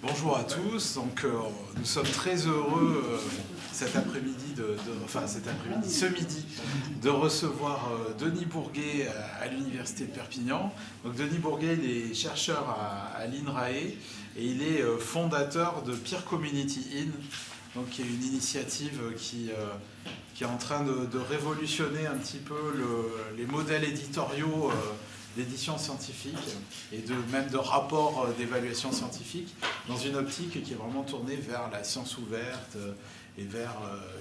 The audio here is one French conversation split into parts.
Bonjour à tous. Donc, nous sommes très heureux cet après-midi, ce midi, de recevoir Denis Bourguet à l'Université de Perpignan. Donc, Denis Bourguet, il est chercheur à l'INRAE et il est fondateur de Peer Community In, donc, qui est une initiative qui est en train de révolutionner un petit peu les modèles éditoriaux d'édition scientifique et même de rapports d'évaluation scientifique dans une optique qui est vraiment tournée vers la science ouverte et vers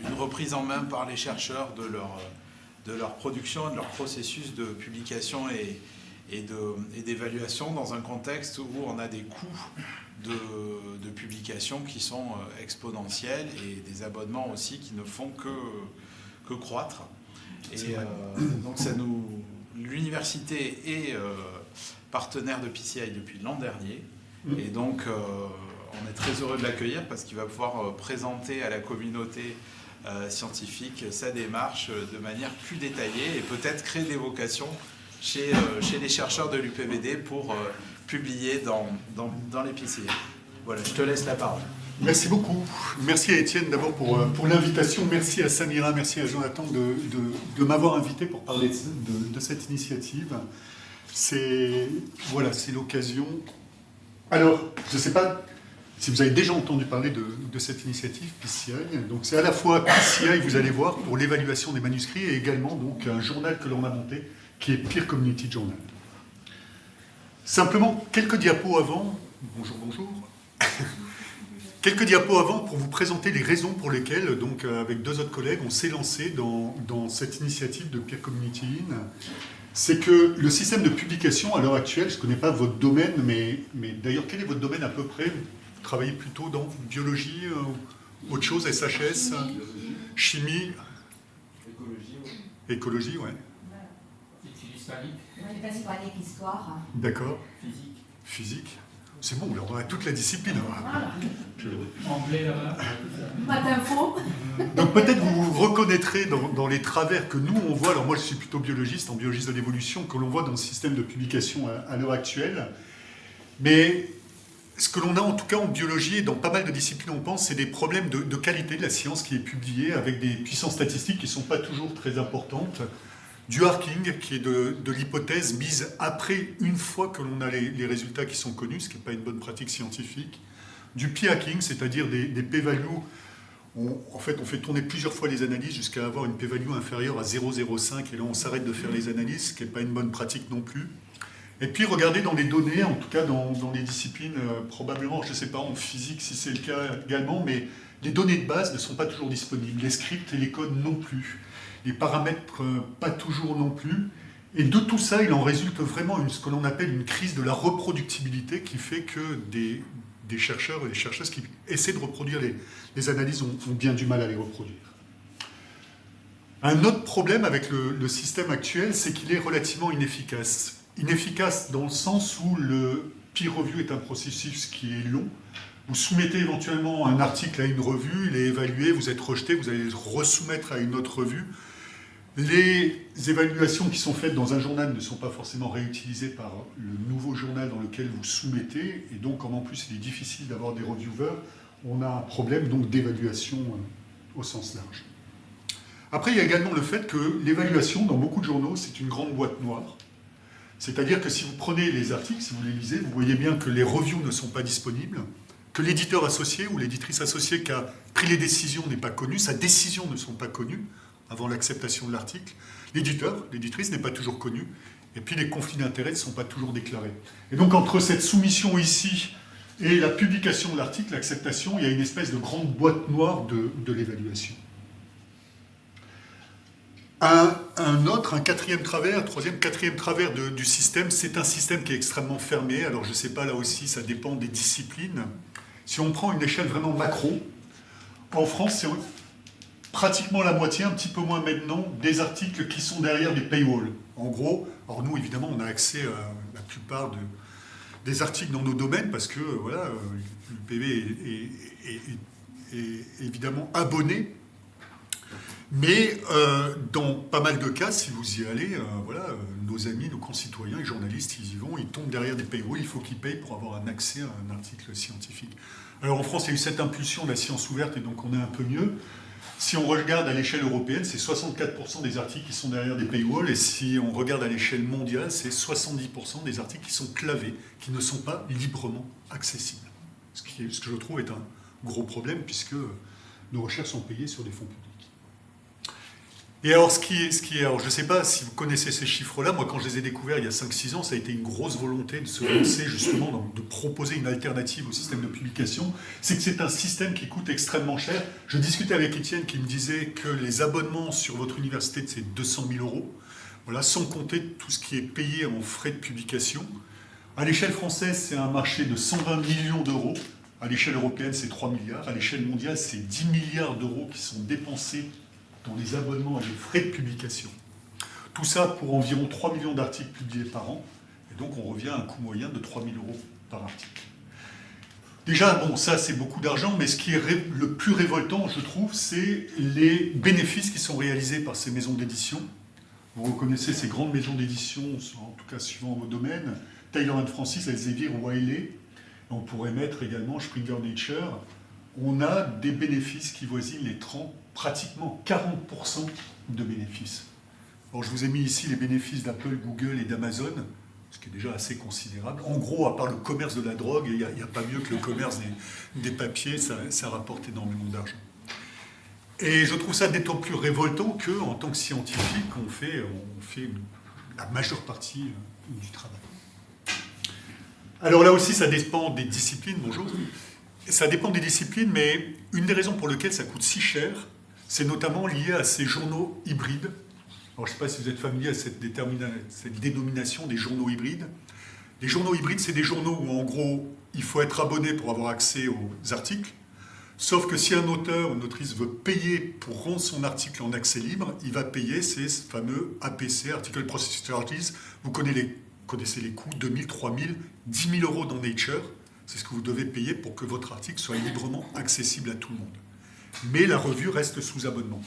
une reprise en main par les chercheurs de leur production, de leur processus de publication et d'évaluation dans un contexte où on a des coûts de publication qui sont exponentiels et des abonnements aussi qui ne font que croître. Et donc l'université est partenaire de PCI depuis l'an dernier. Et donc on est très heureux de l'accueillir parce qu'il va pouvoir présenter à la communauté scientifique sa démarche de manière plus détaillée et peut-être créer des vocations chez les chercheurs de l'UPVD pour publier dans les PCI. Voilà, je te laisse la parole. Merci beaucoup. Merci à Étienne d'abord pour l'invitation. Merci à Samira, merci à Jonathan de m'avoir invité pour parler de cette initiative. C'est l'occasion. Alors, je ne sais pas si vous avez déjà entendu parler de cette initiative PCI. Donc c'est à la fois PCI, vous allez voir, pour l'évaluation des manuscrits et également donc un journal que l'on a monté qui est Peer Community Journal. Simplement, quelques diapos avant. Bonjour. Quelques diapos avant pour vous présenter les raisons pour lesquelles, donc, avec deux autres collègues, on s'est lancé dans cette initiative de Peer Community In. C'est que le système de publication, à l'heure actuelle, je ne connais pas votre domaine, mais d'ailleurs, quel est votre domaine à peu près? Vous travaillez plutôt dans biologie, autre chose, SHS, chimie, écologie, ouais. Histoire. D'accord. Physique. C'est bon, on a toute la discipline. Voilà. Anglais là-bas. Matin faux. Donc peut-être vous vous reconnaîtrez dans les travers que nous on voit. Alors moi je suis plutôt biologiste, en biologiste de l'évolution, que l'on voit dans le système de publication à l'heure actuelle. Mais ce que l'on a en tout cas en biologie et dans pas mal de disciplines on pense, c'est des problèmes de qualité de la science qui est publiée avec des puissances statistiques qui ne sont pas toujours très importantes. Du harking, qui est de l'hypothèse mise après, une fois que l'on a les résultats qui sont connus, ce qui n'est pas une bonne pratique scientifique. Du p-hacking, c'est-à-dire des p-values. En fait, on fait tourner plusieurs fois les analyses jusqu'à avoir une p-value inférieure à 0,05, et là on s'arrête de faire les analyses, ce qui n'est pas une bonne pratique non plus. Et puis regardez dans les données, en tout cas dans les disciplines, probablement, je ne sais pas, en physique si c'est le cas également, mais les données de base ne sont pas toujours disponibles, les scripts et les codes non plus. Les paramètres, pas toujours non plus. Et de tout ça, il en résulte vraiment ce que l'on appelle une crise de la reproductibilité qui fait que des chercheurs et des chercheuses qui essaient de reproduire les analyses ont bien du mal à les reproduire. Un autre problème avec le système actuel, c'est qu'il est relativement inefficace. Inefficace dans le sens où le peer review est un processus qui est long. Vous soumettez éventuellement un article à une revue, il est évalué, vous êtes rejeté, vous allez le resoumettre à une autre revue. Les évaluations qui sont faites dans un journal ne sont pas forcément réutilisées par le nouveau journal dans lequel vous soumettez, et donc comme en plus il est difficile d'avoir des reviewers, on a un problème donc d'évaluation au sens large. Après, il y a également le fait que l'évaluation dans beaucoup de journaux, c'est une grande boîte noire. C'est-à-dire que si vous prenez les articles, si vous les lisez, vous voyez bien que les reviews ne sont pas disponibles, que l'éditeur associé ou l'éditrice associée qui a pris les décisions n'est pas connu, sa décision ne sont pas connues avant l'acceptation de l'article, l'éditeur, l'éditrice n'est pas toujours connu, et puis les conflits d'intérêts ne sont pas toujours déclarés. Et donc entre cette soumission ici et la publication de l'article, l'acceptation, il y a une espèce de grande boîte noire de l'évaluation. Quatrième travers du système, c'est un système qui est extrêmement fermé. Alors je ne sais pas, là aussi, ça dépend des disciplines. Si on prend une échelle vraiment macro, en France, c'est pratiquement la moitié, un petit peu moins maintenant, des articles qui sont derrière des paywalls. En gros, alors nous, évidemment, on a accès à la plupart des articles dans nos domaines parce que voilà, l'UPV est évidemment abonné. Mais dans pas mal de cas, si vous y allez, voilà, nos amis, nos concitoyens, les journalistes, ils y vont, ils tombent derrière des paywalls, il faut qu'ils payent pour avoir un accès à un article scientifique. Alors en France, il y a eu cette impulsion de la science ouverte et donc on est un peu mieux. Si on regarde à l'échelle européenne, c'est 64% des articles qui sont derrière des paywalls, et si on regarde à l'échelle mondiale, c'est 70% des articles qui sont clavés, qui ne sont pas librement accessibles. Ce que je trouve est un gros problème, puisque nos recherches sont payées sur des fonds publics. Et alors, alors je ne sais pas si vous connaissez ces chiffres-là, moi quand je les ai découverts il y a 5-6 ans, ça a été une grosse volonté de se lancer justement, de proposer une alternative au système de publication, c'est que c'est un système qui coûte extrêmement cher. Je discutais avec Étienne qui me disait que les abonnements sur votre université, c'est 200 000 €, voilà, sans compter tout ce qui est payé en frais de publication. À l'échelle française, c'est un marché de 120 millions d'euros, à l'échelle européenne, c'est 3 milliards, à l'échelle mondiale, c'est 10 milliards d'euros qui sont dépensés dans les abonnements et les frais de publication. Tout ça pour environ 3 millions d'articles publiés par an. Et donc on revient à un coût moyen de 3 000 € par article. Déjà, bon, ça c'est beaucoup d'argent, mais ce qui est le plus révoltant, je trouve, c'est les bénéfices qui sont réalisés par ces maisons d'édition. Vous reconnaissez ces grandes maisons d'édition, en tout cas suivant vos domaines, Taylor & Francis, Elsevier, Wiley. On pourrait mettre également Springer Nature. On a des bénéfices qui voisinent les 30, pratiquement 40% de bénéfices. Alors, je vous ai mis ici les bénéfices d'Apple, Google et d'Amazon, ce qui est déjà assez considérable. En gros, à part le commerce de la drogue, il n'y a pas mieux que le commerce des papiers, ça rapporte énormément d'argent. Et je trouve ça d'autant plus révoltant qu'en tant que scientifique, on fait la majeure partie du travail. Alors là aussi, ça dépend des disciplines. Bonjour. Ça dépend des disciplines, mais une des raisons pour lesquelles ça coûte si cher, c'est notamment lié à ces journaux hybrides. Alors, je ne sais pas si vous êtes familier à cette dénomination des journaux hybrides. Les journaux hybrides, c'est des journaux où, en gros, il faut être abonné pour avoir accès aux articles. Sauf que si un auteur ou une autrice veut payer pour rendre son article en accès libre, il va payer ces fameux APC, Article Process Charges. Vous connaissez les coûts, 2 000, 3 000, 10 000 € dans Nature. C'est ce que vous devez payer pour que votre article soit librement accessible à tout le monde. Mais la revue reste sous abonnement.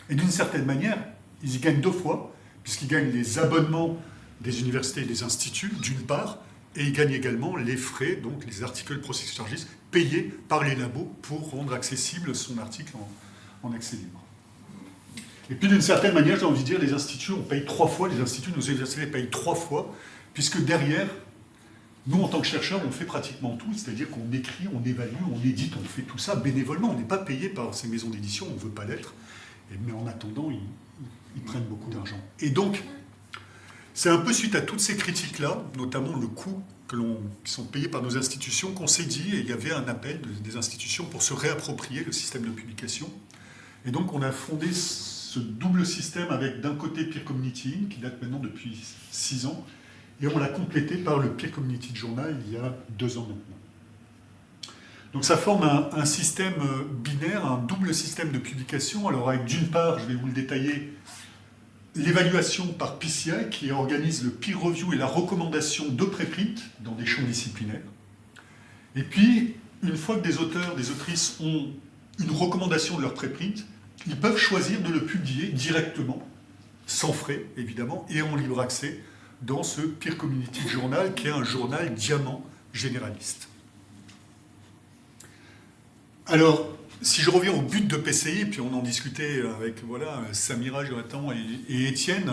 Et d'une certaine manière, ils y gagnent deux fois, puisqu'ils gagnent les abonnements des universités et des instituts, d'une part, et ils gagnent également les frais, donc les articles process charges, payés par les labos pour rendre accessible son article en accès libre. Et puis d'une certaine manière, j'ai envie de dire, les instituts, on paye 3 fois, les instituts, nos universités payent 3 fois, puisque derrière, nous, en tant que chercheurs, on fait pratiquement tout, c'est-à-dire qu'on écrit, on évalue, on édite, on fait tout ça bénévolement. On n'est pas payé par ces maisons d'édition, on ne veut pas l'être, mais en attendant, ils prennent beaucoup d'argent. Et donc, c'est un peu suite à toutes ces critiques-là, notamment le coût qui sont payés par nos institutions, qu'on s'est dit, et il y avait un appel des institutions pour se réapproprier le système de publication. Et donc, on a fondé ce double système avec, d'un côté, Peer Community, qui date maintenant depuis 6 ans, et on l'a complété par le Peer Community Journal il y a 2 ans maintenant. Donc ça forme un système binaire, un double système de publication. Alors avec d'une part, je vais vous le détailler, l'évaluation par PCI qui organise le peer review et la recommandation de préprint dans des champs disciplinaires. Et puis, une fois que des auteurs, des autrices ont une recommandation de leur préprint, ils peuvent choisir de le publier directement, sans frais évidemment, et en libre accès, dans ce Peer Community Journal, qui est un journal diamant généraliste. Alors, si je reviens au but de PCI, puis on en discutait avec Samira, Jonathan et Étienne,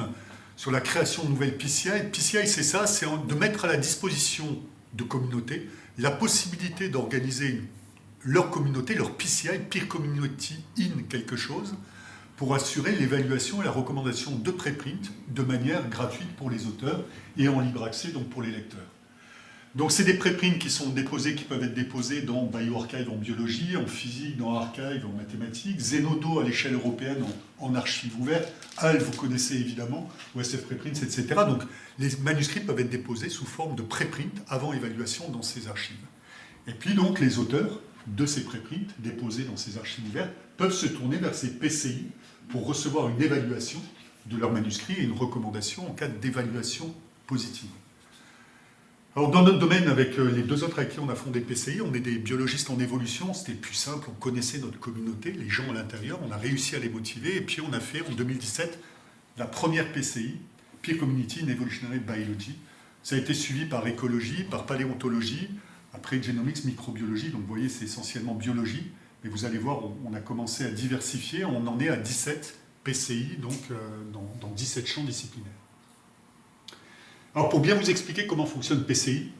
sur la création de nouvelles PCI. PCI, c'est ça, c'est de mettre à la disposition de communautés la possibilité d'organiser leur communauté, leur PCI, Peer Community in quelque chose, pour assurer l'évaluation et la recommandation de préprint de manière gratuite pour les auteurs et en libre accès donc pour les lecteurs. Donc c'est des préprints qui sont déposés, qui peuvent être déposés dans BioArchive en biologie, en physique, dans Archive en mathématiques, Zenodo à l'échelle européenne en archives ouvertes, HAL vous connaissez évidemment, OSF Preprints, etc. Donc les manuscrits peuvent être déposés sous forme de préprint avant évaluation dans ces archives. Et puis donc les auteurs de ces préprints déposés dans ces archives ouvertes peuvent se tourner vers ces PCI pour recevoir une évaluation de leur manuscrit et une recommandation en cas d'évaluation positive. Alors dans notre domaine, avec les deux autres avec qui on a fondé PCI, on est des biologistes en évolution, c'était plus simple, on connaissait notre communauté, les gens à l'intérieur, on a réussi à les motiver, et puis on a fait en 2017 la première PCI, Peer Community in Evolutionary Biology. Ça a été suivi par écologie, par paléontologie, après genomics, microbiologie, donc vous voyez c'est essentiellement biologie, mais vous allez voir, on a commencé à diversifier, on en est à 17 PCI, donc dans 17 champs disciplinaires. Alors pour bien vous expliquer comment fonctionne PCI,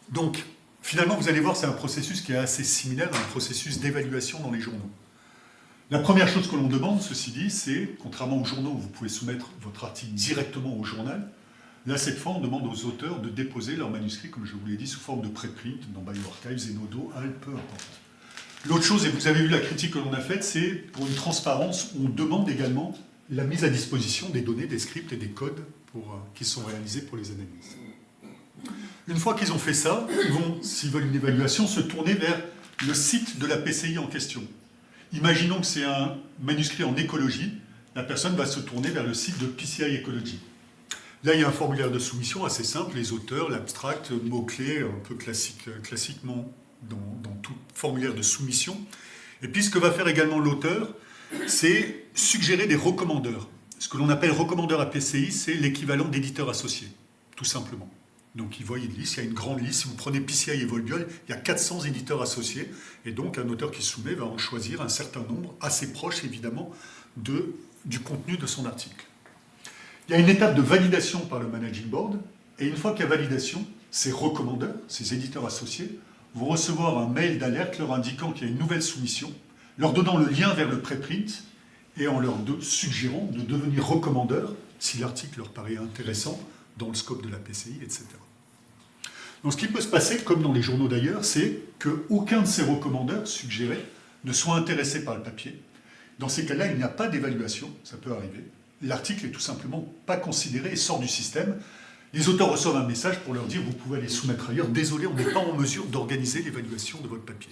donc finalement vous allez voir c'est un processus qui est assez similaire à un processus d'évaluation dans les journaux. La première chose que l'on demande, ceci dit, c'est, contrairement aux journaux où vous pouvez soumettre votre article directement au journal, là cette fois on demande aux auteurs de déposer leur manuscrit, comme je vous l'ai dit, sous forme de préprint dans bioRxiv, Zenodo, HAL, peu importe. L'autre chose, et vous avez vu la critique que l'on a faite, c'est pour une transparence, on demande également la mise à disposition des données, des scripts et des codes qui sont réalisés pour les analyses. Une fois qu'ils ont fait ça, ils vont, s'ils veulent une évaluation, se tourner vers le site de la PCI en question. Imaginons que c'est un manuscrit en écologie, la personne va se tourner vers le site de PCI Ecology. Là, il y a un formulaire de soumission assez simple, les auteurs, l'abstract, mots-clés, un peu classiquement dans tout formulaire de soumission. Et puis, ce que va faire également l'auteur, c'est suggérer des recommandeurs. Ce que l'on appelle recommandeur à PCI, c'est l'équivalent d'éditeur associé, tout simplement. Donc, il voit une liste, il y a une grande liste. Si vous prenez PCI et Volbiol, il y a 400 éditeurs associés. Et donc, un auteur qui soumet va en choisir un certain nombre, assez proche, évidemment, du contenu de son article. Il y a une étape de validation par le Managing Board. Et une fois qu'il y a validation, ces recommandeurs, ces éditeurs associés, vont recevoir un mail d'alerte leur indiquant qu'il y a une nouvelle soumission, leur donnant le lien vers le préprint et en leur suggérant de devenir recommandeurs si l'article leur paraît intéressant dans le scope de la PCI, etc. Donc ce qui peut se passer, comme dans les journaux d'ailleurs, c'est qu'aucun de ces recommandeurs suggérés ne soit intéressé par le papier. Dans ces cas-là, il n'y a pas d'évaluation, ça peut arriver. L'article est tout simplement pas considéré et sort du système. Les auteurs reçoivent un message pour leur dire « vous pouvez aller soumettre ailleurs, désolé, on n'est pas en mesure d'organiser l'évaluation de votre papier ».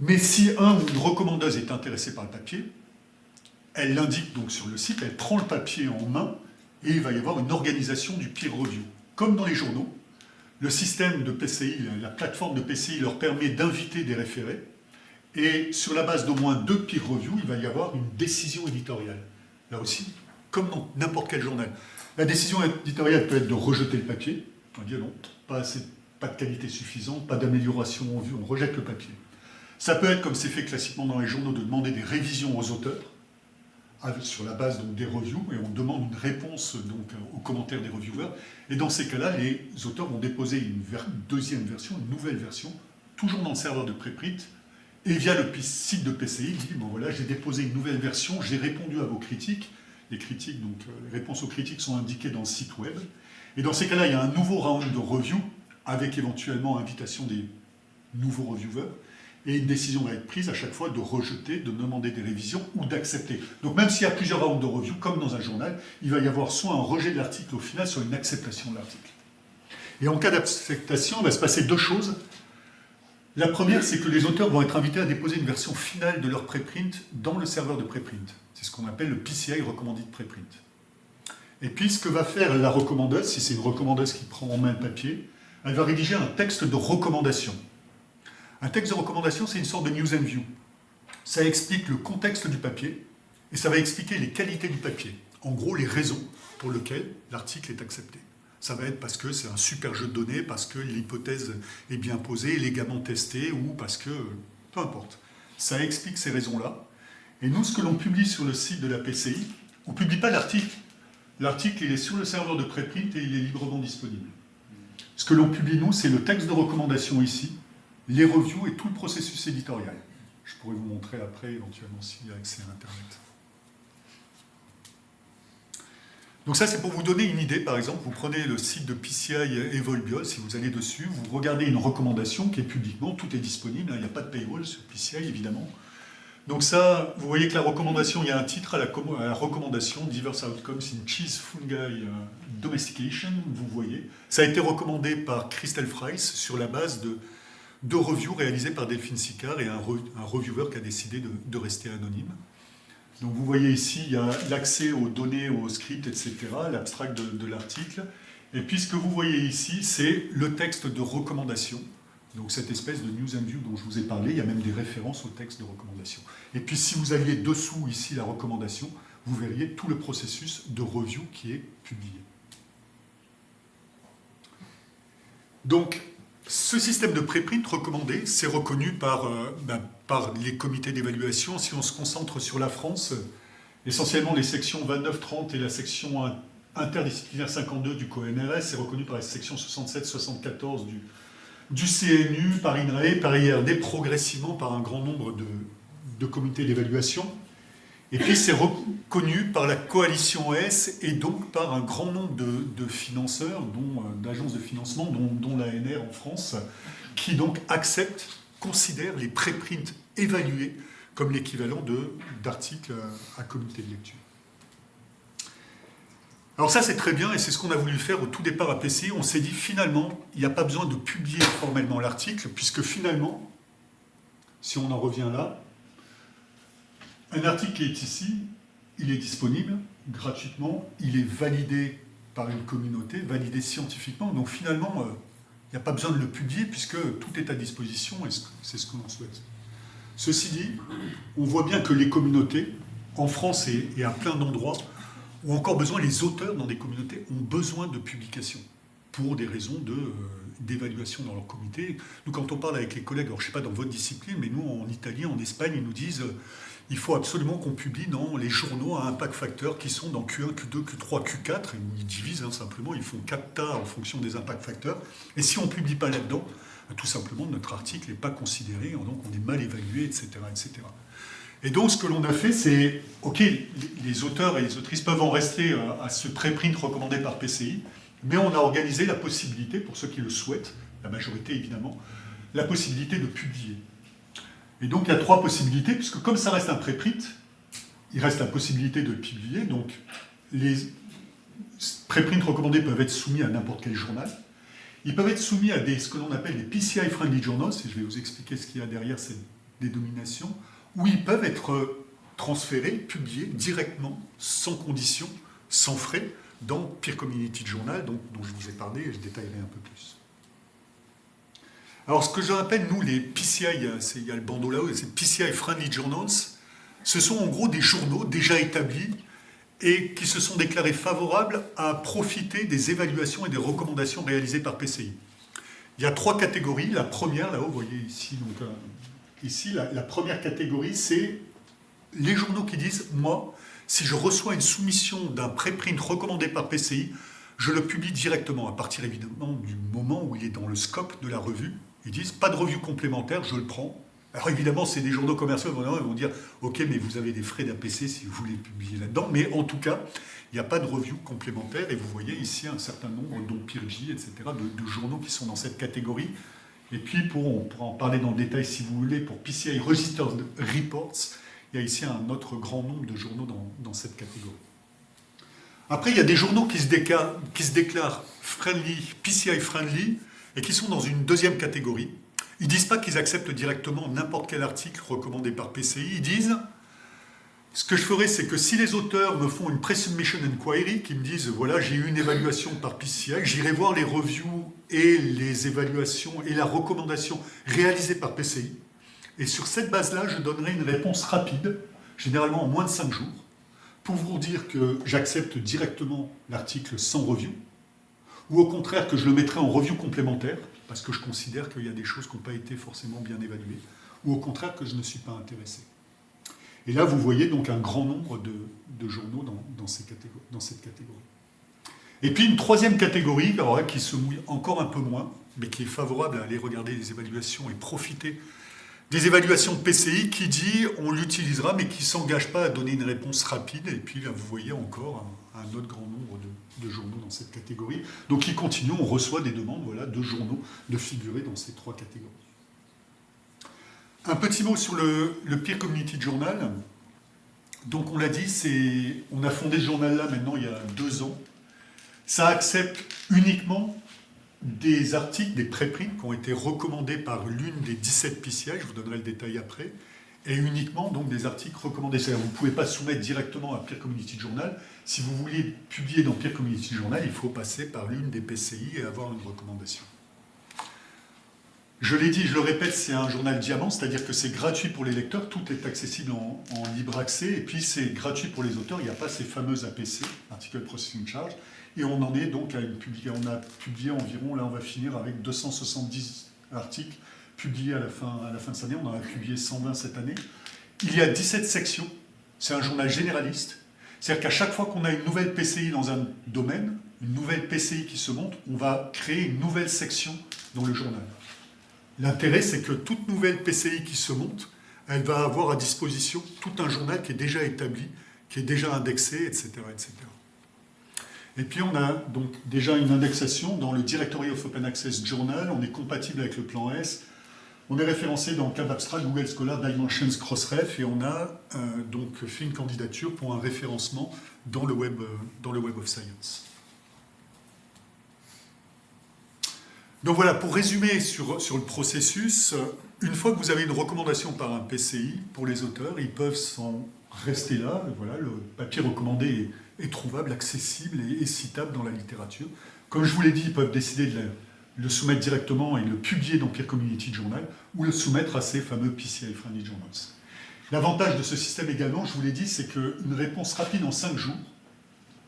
Mais si un ou une recommandeuse est intéressée par le papier, elle l'indique donc sur le site, elle prend le papier en main et il va y avoir une organisation du peer review. Comme dans les journaux, le système de PCI, la plateforme de PCI leur permet d'inviter des référés et sur la base d'au moins 2 peer reviews, il va y avoir une décision éditoriale. Là aussi, comme dans n'importe quel journal. La décision éditoriale peut être de rejeter le papier, on va dire non, pas de qualité suffisante, pas d'amélioration en vue, on rejette le papier. Ça peut être, comme c'est fait classiquement dans les journaux, de demander des révisions aux auteurs, sur la base donc, des reviews, et on demande une réponse donc, aux commentaires des reviewers. Et dans ces cas-là, les auteurs vont déposer une deuxième version, une nouvelle version, toujours dans le serveur de préprint, et via le site de PCI, il dit, bon voilà, j'ai déposé une nouvelle version, j'ai répondu à vos critiques. Les critiques, donc les réponses aux critiques sont indiquées dans le site web. Et dans ces cas-là, il y a un nouveau round de review, avec éventuellement invitation des nouveaux reviewers, et une décision va être prise à chaque fois de rejeter, de demander des révisions ou d'accepter. Donc même s'il y a plusieurs rounds de review, comme dans un journal, il va y avoir soit un rejet de l'article au final, soit une acceptation de l'article. Et en cas d'acceptation, il va se passer 2 choses. La première, c'est que les auteurs vont être invités à déposer une version finale de leur préprint dans le serveur de préprint. C'est ce qu'on appelle le PCI Recommended Preprint. Et puis, ce que va faire la recommandeuse, si c'est une recommandeuse qui prend en main le papier, elle va rédiger un texte de recommandation. Un texte de recommandation, c'est une sorte de news and view. Ça explique le contexte du papier et ça va expliquer les qualités du papier. En gros, les raisons pour lesquelles l'article est accepté. Ça va être parce que c'est un super jeu de données, parce que l'hypothèse est bien posée, légalement testée, ou parce que... peu importe. Ça explique ces raisons-là. Et nous, ce que l'on publie sur le site de la PCI, on ne publie pas l'article. L'article, il est sur le serveur de préprint et il est librement disponible. Ce que l'on publie, nous, c'est le texte de recommandation ici, les reviews et tout le processus éditorial. Je pourrais vous montrer après, éventuellement, s'il y a accès à Internet. Donc ça, c'est pour vous donner une idée. Par exemple, vous prenez le site de PCI et Volbiol, si vous allez dessus, vous regardez une recommandation qui est publiquement, tout est disponible, il n'y a pas de paywall sur PCI, évidemment. Donc ça, vous voyez que la recommandation, il y a un titre à la recommandation, Diverse Outcomes in Cheese Fungi Domestication, vous voyez. Ça a été recommandé par Christel Fries sur la base de 2 reviews réalisées par Delphine Sicard et un reviewer qui a décidé de rester anonyme. Donc vous voyez ici, il y a l'accès aux données, aux scripts, etc., l'abstract de l'article. Et puis ce que vous voyez ici, c'est le texte de recommandation. Donc cette espèce de news and view dont je vous ai parlé, il y a même des références au texte de recommandation. Et puis si vous aviez dessous ici la recommandation, vous verriez tout le processus de review qui est publié. Donc ce système de préprint recommandé, c'est reconnu par les comités d'évaluation. Si on se concentre sur la France, essentiellement les sections 29-30 et la section interdisciplinaire 52 du CONRS, c'est reconnu par la section 67-74 du CNU, par INRAE, par IRD, progressivement par un grand nombre de comités d'évaluation. Et puis c'est reconnu par la coalition S et donc par un grand nombre de financeurs, d'agences de financement, dont l'ANR en France, qui donc acceptent, considèrent les préprints évalués comme l'équivalent d'articles à comité de lecture. Alors ça c'est très bien et c'est ce qu'on a voulu faire au tout départ à PCI. On s'est dit finalement il n'y a pas besoin de publier formellement l'article puisque finalement, si on en revient là, un article qui est ici, il est disponible gratuitement, il est validé par une communauté, validé scientifiquement, donc finalement il n'y a pas besoin de le publier puisque tout est à disposition et c'est ce que l'on souhaite. Ceci dit, on voit bien que les communautés, en France et à plein d'endroits, ont encore besoin, les auteurs dans des communautés ont besoin de publications pour des raisons d'évaluation dans leur comité. Nous, quand on parle avec les collègues, alors je ne sais pas dans votre discipline, mais nous, en Italie, en Espagne, ils nous disent il faut absolument qu'on publie dans les journaux à impact facteur qui sont dans Q1, Q2, Q3, Q4. Et ils divisent simplement, ils font 4 tas en fonction des impact facteurs. Et si on ne publie pas là-dedans, tout simplement, notre article n'est pas considéré, donc on est mal évalué, etc., etc. Et donc, ce que l'on a fait, c'est, OK, les auteurs et les autrices peuvent en rester à ce préprint recommandé par PCI, mais on a organisé la possibilité, pour ceux qui le souhaitent, la majorité évidemment, la possibilité de publier. Et donc, il y a 3 possibilités, puisque comme ça reste un préprint, il reste la possibilité de le publier. Donc, les préprints recommandés peuvent être soumis à n'importe quel journal. Ils peuvent être soumis à ce que l'on appelle les PCI Friendly Journals, et je vais vous expliquer ce qu'il y a derrière cette dénomination, où ils peuvent être transférés, publiés directement, sans condition, sans frais, dans Peer Community Journal, dont je vous ai parlé, et je détaillerai un peu plus. Alors, ce que je rappelle, nous, les PCI, il y a le bandeau là-haut, c'est PCI Friendly Journals, ce sont en gros des journaux déjà établis et qui se sont déclarés favorables à profiter des évaluations et des recommandations réalisées par PCI. Il y a 3 catégories. La première, là-haut, vous voyez ici, donc, ici la première catégorie, c'est les journaux qui disent, moi, si je reçois une soumission d'un préprint recommandé par PCI, je le publie directement, à partir évidemment du moment où il est dans le scope de la revue. Ils disent, pas de revue complémentaire, je le prends. Alors évidemment, c'est des journaux commerciaux, ils vont dire, ok, mais vous avez des frais d'APC si vous voulez publier là-dedans, mais en tout cas, il n'y a pas de revue complémentaire, et vous voyez ici un certain nombre, dont PeerJ, etc., de journaux qui sont dans cette catégorie. Et puis, on pourra en parler dans le détail si vous voulez, pour PCI Registered Reports, il y a ici un autre grand nombre de journaux dans cette catégorie. Après, il y a des journaux qui se déclarent friendly, PCI friendly, et qui sont dans une deuxième catégorie. Ils ne disent pas qu'ils acceptent directement n'importe quel article recommandé par PCI. Ils disent, ce que je ferai, c'est que si les auteurs me font une pre-submission inquiry, qui me disent, voilà, j'ai eu une évaluation par PCI, j'irai voir les reviews et les évaluations et la recommandation réalisée par PCI. Et sur cette base-là, je donnerai une réponse rapide, généralement en moins de 5 jours, pour vous dire que j'accepte directement l'article sans review, ou au contraire que je le mettrai en review complémentaire, parce que je considère qu'il y a des choses qui n'ont pas été forcément bien évaluées, ou au contraire que je ne suis pas intéressé. Et là, vous voyez donc un grand nombre de journaux dans cette catégorie. Et puis une troisième catégorie, alors là, qui se mouille encore un peu moins, mais qui est favorable à aller regarder les évaluations et profiter des évaluations de PCI, qui dit on l'utilisera, mais qui ne s'engage pas à donner une réponse rapide. Et puis là, vous voyez encore un autre grand nombre de journaux dans cette catégorie. Donc il continue, on reçoit des demandes voilà, de journaux de figurer dans ces 3 catégories. Un petit mot sur le Peer Community Journal. Donc on l'a dit, on a fondé ce journal-là maintenant il y a 2 ans. Ça accepte uniquement des articles, des préprints qui ont été recommandés par l'une des 17 PCI, je vous donnerai le détail après, et uniquement donc des articles recommandés. C'est-à-dire vous ne pouvez pas soumettre directement à Peer Community Journal. Si vous voulez publier dans Peer Community Journal, il faut passer par l'une des PCI et avoir une recommandation. Je l'ai dit, je le répète, c'est un journal diamant, c'est-à-dire que c'est gratuit pour les lecteurs, tout est accessible en libre accès, et puis c'est gratuit pour les auteurs, il n'y a pas ces fameux APC, Article Processing Charge, et on en est donc à une publication, on a publié environ, là on va finir avec 270 articles publiés à la fin de cette année, on en a publié 120 cette année. Il y a 17 sections, c'est un journal généraliste, c'est-à-dire qu'à chaque fois qu'on a une nouvelle PCI dans un domaine, une nouvelle PCI qui se monte, on va créer une nouvelle section dans le journal. L'intérêt, c'est que toute nouvelle PCI qui se monte, elle va avoir à disposition tout un journal qui est déjà établi, qui est déjà indexé, etc., etc. Et puis on a donc déjà une indexation dans le Directory of Open Access Journal, on est compatible avec le plan S, on est référencé dans Cab Abstract, Google Scholar, Dimensions, Crossref, et on a donc fait une candidature pour un référencement dans le Web of Science. Donc voilà, pour résumer sur le processus, une fois que vous avez une recommandation par un PCI, pour les auteurs, ils peuvent s'en rester là. Voilà, le papier recommandé est trouvable, accessible et citable dans la littérature. Comme je vous l'ai dit, ils peuvent décider de le soumettre directement et le publier dans Peer Community Journal ou le soumettre à ces fameux PCI Friendly Journals. L'avantage de ce système également, je vous l'ai dit, c'est qu'une réponse rapide en 5 jours.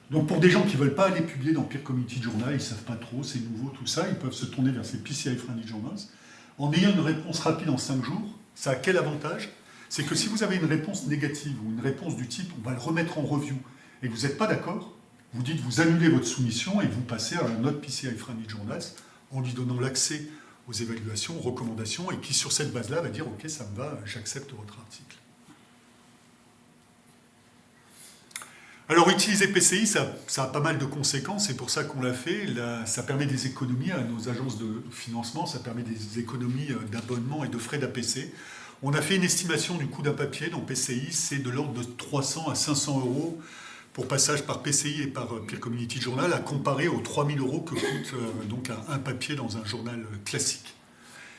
Donc pour des gens qui ne veulent pas aller publier dans Peer Community Journal, ils ne savent pas trop, c'est nouveau, tout ça, ils peuvent se tourner vers ces PCI Friendly Journals. En ayant une réponse rapide en 5 jours, ça a quel avantage? C'est que si vous avez une réponse négative ou une réponse du type « on va le remettre en review » et que vous n'êtes pas d'accord, vous dites vous annulez votre soumission et vous passez à un autre PCI Friendly Journals en lui donnant l'accès aux évaluations, aux recommandations et qui sur cette base-là va dire « ok, ça me va, j'accepte votre article ». Alors, utiliser PCI, ça a pas mal de conséquences, c'est pour ça qu'on l'a fait. Là, ça permet des économies à nos agences de financement, ça permet des économies d'abonnement et de frais d'APC. On a fait une estimation du coût d'un papier dans PCI, c'est de l'ordre de 300 à 500 euros pour passage par PCI et par Peer Community Journal, à comparer aux 3000 euros que coûte donc un papier dans un journal classique.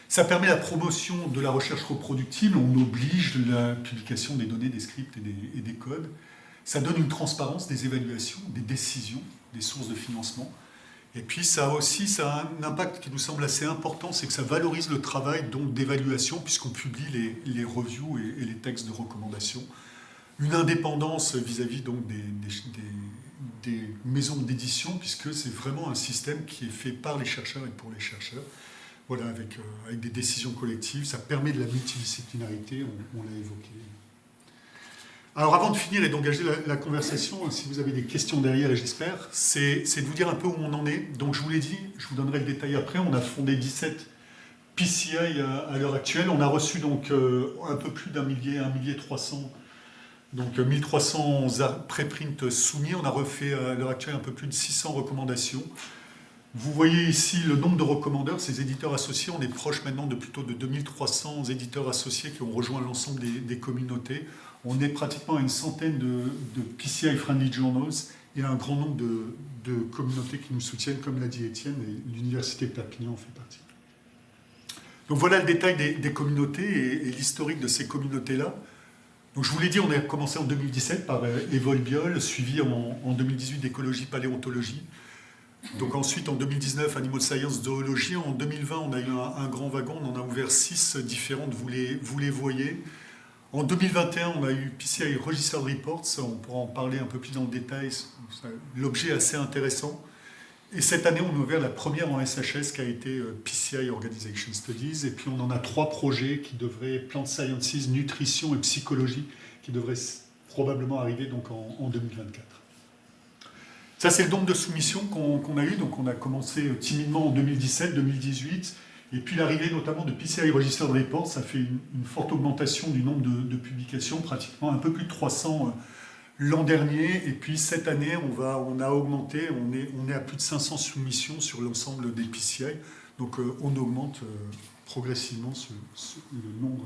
Ça permet la promotion de la recherche reproductible, on oblige la publication des données, des scripts et des codes. Ça donne une transparence des évaluations, des décisions, des sources de financement. Et puis ça a un impact qui nous semble assez important, c'est que ça valorise le travail d'évaluation puisqu'on publie les reviews et les textes de recommandation. Une indépendance vis-à-vis donc des maisons d'édition puisque c'est vraiment un système qui est fait par les chercheurs et pour les chercheurs. Voilà, avec des décisions collectives, ça permet de la multidisciplinarité, on l'a évoqué. Alors avant de finir et d'engager la conversation, si vous avez des questions derrière, et j'espère, c'est de vous dire un peu où on en est. Donc je vous l'ai dit, je vous donnerai le détail après, on a fondé 17 PCI à l'heure actuelle. On a reçu donc un peu plus d'1 millier 300, donc 1300 préprints soumis. On a refait à l'heure actuelle un peu plus de 600 recommandations. Vous voyez ici le nombre de recommandeurs, ces éditeurs associés. On est proche maintenant de plutôt de 2300 éditeurs associés qui ont rejoint l'ensemble des communautés. On est pratiquement à une centaine de PCI Friendly Journals et un grand nombre de communautés qui nous soutiennent, comme l'a dit Étienne, et l'Université de Perpignan en fait partie. Donc voilà le détail des communautés et l'historique de ces communautés-là. Donc je vous l'ai dit, on a commencé en 2017 par Evolbiol, suivi en 2018 d'écologie, paléontologie. Donc ensuite, en 2019, Animal Science, zoologie. En 2020, on a eu un grand wagon, on en a ouvert 6 différentes, vous les voyez. En 2021, on a eu PCI Registered Reports, on pourra en parler un peu plus dans le détail, l'objet est assez intéressant. Et cette année, on a ouvert la première en SHS qui a été PCI Organization Studies, et puis on en a 3 projets qui devraient, Plant Sciences, Nutrition et Psychologie, qui devraient probablement arriver donc en 2024. Ça, c'est le nombre de soumissions qu'on a eu, donc on a commencé timidement en 2017, 2018, et puis l'arrivée notamment de PCI Registered Reports, ça fait une forte augmentation du nombre de publications, pratiquement un peu plus de 300 l'an dernier, et puis cette année on a augmenté, on est à plus de 500 soumissions sur l'ensemble des PCI, donc on augmente progressivement le nombre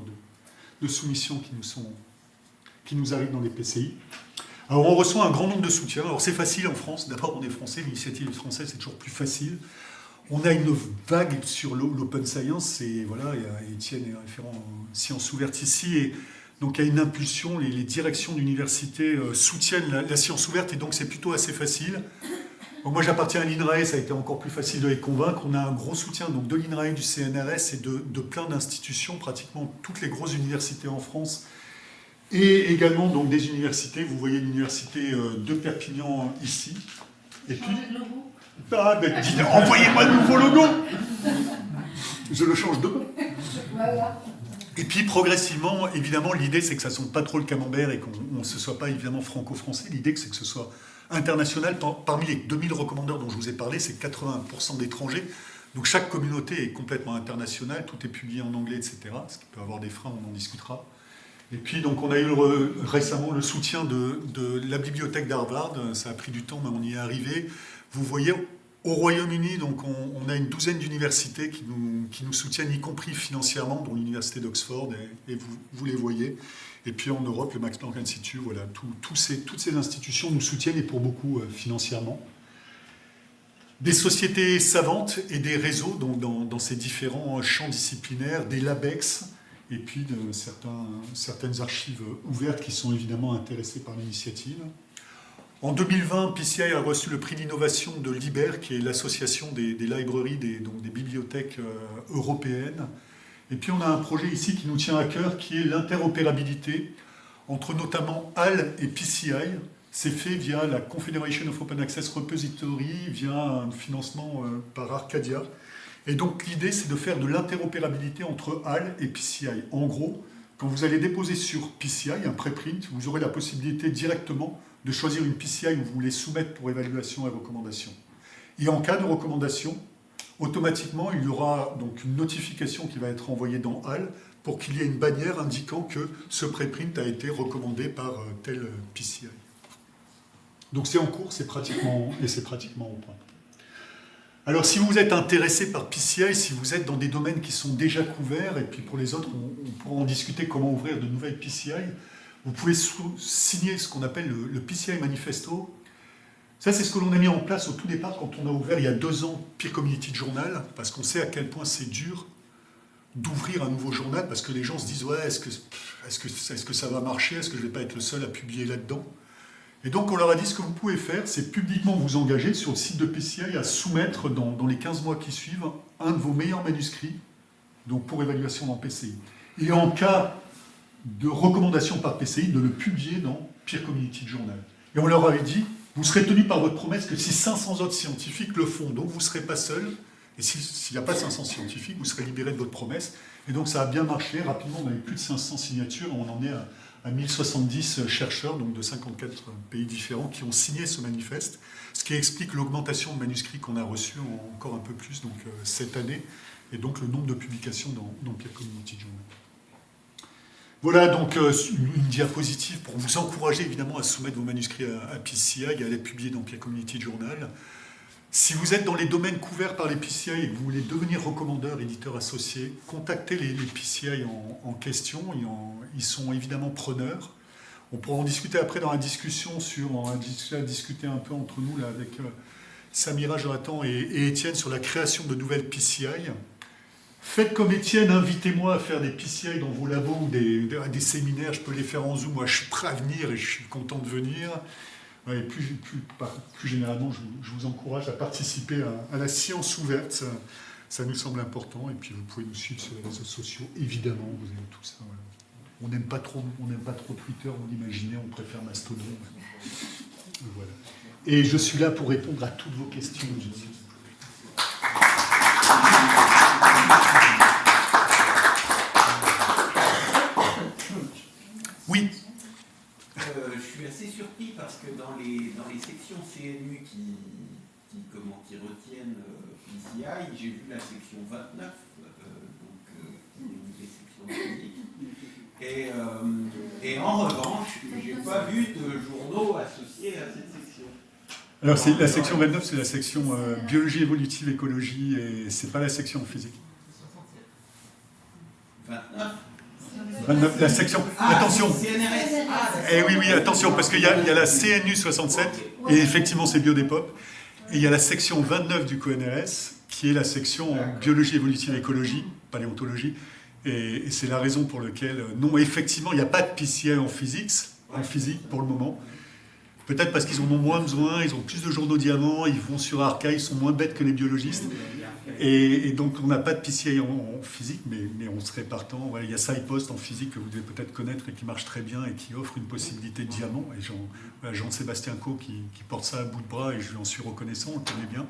de soumissions qui nous arrivent dans les PCI. Alors on reçoit un grand nombre de soutiens, alors c'est facile en France, d'abord on est français, l'initiative est française, c'est toujours plus facile. On a une vague sur l'open science, et voilà, Étienne est référent en sciences ouvertes ici, et Donc il y a une impulsion, les directions d'université soutiennent la science ouverte, et donc c'est plutôt assez facile. Donc moi j'appartiens à l'INRAE, ça a été encore plus facile de les convaincre. On a un gros soutien donc, de l'INRAE, du CNRS et de plein d'institutions, pratiquement toutes les grosses universités en France. Et également donc, des universités, vous voyez l'université de Perpignan ici. Et puis... Ah, ben, envoyez-moi le nouveau logo. Je le change demain. Voilà. Et puis progressivement, évidemment, l'idée c'est que ça ne sonne pas trop le camembert et qu'on ne se soit pas évidemment franco-français. L'idée c'est que ce soit international. Parmi les 2000 recommandeurs dont je vous ai parlé, c'est 80% d'étrangers. Donc chaque communauté est complètement internationale, tout est publié en anglais, etc. Ce qui peut avoir des freins, on en discutera. Et puis donc on a eu récemment le soutien de la bibliothèque d'Harvard. Ça a pris du temps, mais on y est arrivé. Vous voyez, au Royaume-Uni, donc on a une douzaine d'universités qui nous soutiennent, y compris financièrement, dont l'université d'Oxford, et vous les voyez. Et puis en Europe, le Max Planck Institute, voilà, toutes ces institutions nous soutiennent, et pour beaucoup financièrement. Des sociétés savantes et des réseaux donc dans ces différents champs disciplinaires, des LabEx, et puis de certaines archives ouvertes qui sont évidemment intéressées par l'initiative. En 2020, PCI a reçu le prix d'innovation de l'IBER, qui est l'association des librairies, donc des bibliothèques européennes. Et puis on a un projet ici qui nous tient à cœur, qui est l'interopérabilité entre notamment HAL et PCI. C'est fait via la Confederation of Open Access Repository, via un financement par Arcadia. Et donc l'idée, c'est de faire de l'interopérabilité entre HAL et PCI. En gros, quand vous allez déposer sur PCI un préprint, vous aurez la possibilité directement de choisir une PCI où vous voulez soumettre pour évaluation et recommandation. Et en cas de recommandation, automatiquement, il y aura donc une notification qui va être envoyée dans HAL pour qu'il y ait une bannière indiquant que ce préprint a été recommandé par tel PCI. Donc c'est en cours, c'est pratiquement au point. Alors si vous êtes intéressé par PCI, si vous êtes dans des domaines qui sont déjà couverts, et puis pour les autres, on pourra en discuter comment ouvrir de nouvelles PCI, vous pouvez signer ce qu'on appelle le PCI Manifesto. Ça, c'est ce que l'on a mis en place au tout départ quand on a ouvert il y a 2 ans Peer Community Journal, parce qu'on sait à quel point c'est dur d'ouvrir un nouveau journal, parce que les gens se disent « Ouais, est-ce que ça va marcher? Est-ce que je ne vais pas être le seul à publier là-dedans ?» Et donc, on leur a dit ce que vous pouvez faire, c'est publiquement vous engager sur le site de PCI à soumettre dans les 15 mois qui suivent un de vos meilleurs manuscrits, donc pour évaluation dans PCI. Et en cas de recommandation par PCI, de le publier dans Peer Community Journal. Et on leur avait dit, vous serez tenu par votre promesse que si 500 autres scientifiques le font, donc vous ne serez pas seul, et s'il n'y a pas 500 scientifiques, vous serez libéré de votre promesse. Et donc ça a bien marché, rapidement on avait plus de 500 signatures, on en est à 1070 chercheurs, donc de 54 pays différents, qui ont signé ce manifeste, ce qui explique l'augmentation de manuscrits qu'on a reçus encore un peu plus donc, cette année, et donc le nombre de publications dans Peer Community Journal. Voilà donc une diapositive pour vous encourager évidemment à soumettre vos manuscrits à PCI et à les publier dans Peer Community Journal. Si vous êtes dans les domaines couverts par les PCI et que vous voulez devenir recommandeur, éditeur associé, contactez les PCI en question, ils sont évidemment preneurs. On pourra en discuter après dans la discussion on a discuté un peu entre nous là, avec Samira, Jonathan et Étienne sur la création de nouvelles PCI. Faites comme Étienne, invitez-moi à faire des PCI dans vos labos ou des séminaires, je peux les faire en Zoom, moi je suis prêt à venir et je suis content de venir. Et plus généralement, je vous encourage à participer à la science ouverte, ça nous semble important, et puis vous pouvez nous suivre sur les réseaux sociaux, évidemment, vous avez tout ça. Voilà. On n'aime pas trop Twitter, vous l'imaginez, on préfère Mastodon. Voilà. Et je suis là pour répondre à toutes vos questions. Oui. Je suis assez surpris parce que dans les sections CNU qui retiennent PCI, j'ai vu la section 29, qui est des sections publiques. Et en revanche, je n'ai pas vu de journaux associés à cette section. Alors la section 29, c'est la section biologie évolutive, écologie, et c'est pas la section physique. 29 la section. Attention. CNRS. Oui, attention, parce qu'il y a la CNU 67, et effectivement c'est Biodépop, et il y a la section 29 du CONRS, qui est la section biologie évolutive écologie, paléontologie, Et c'est la raison pour laquelle, non, effectivement, il n'y a pas de PCI en physique pour le moment. Peut-être parce qu'ils en ont moins besoin, ils ont plus de journaux diamants, ils vont sur Archive, ils sont moins bêtes que les biologistes. Et donc on n'a pas de PCI en physique, mais on serait partant. Voilà, il y a SciPost en physique que vous devez peut-être connaître et qui marche très bien et qui offre une possibilité de diamant. Et Jean-Sébastien Caux qui porte ça à bout de bras et je lui en suis reconnaissant, on le connaît bien.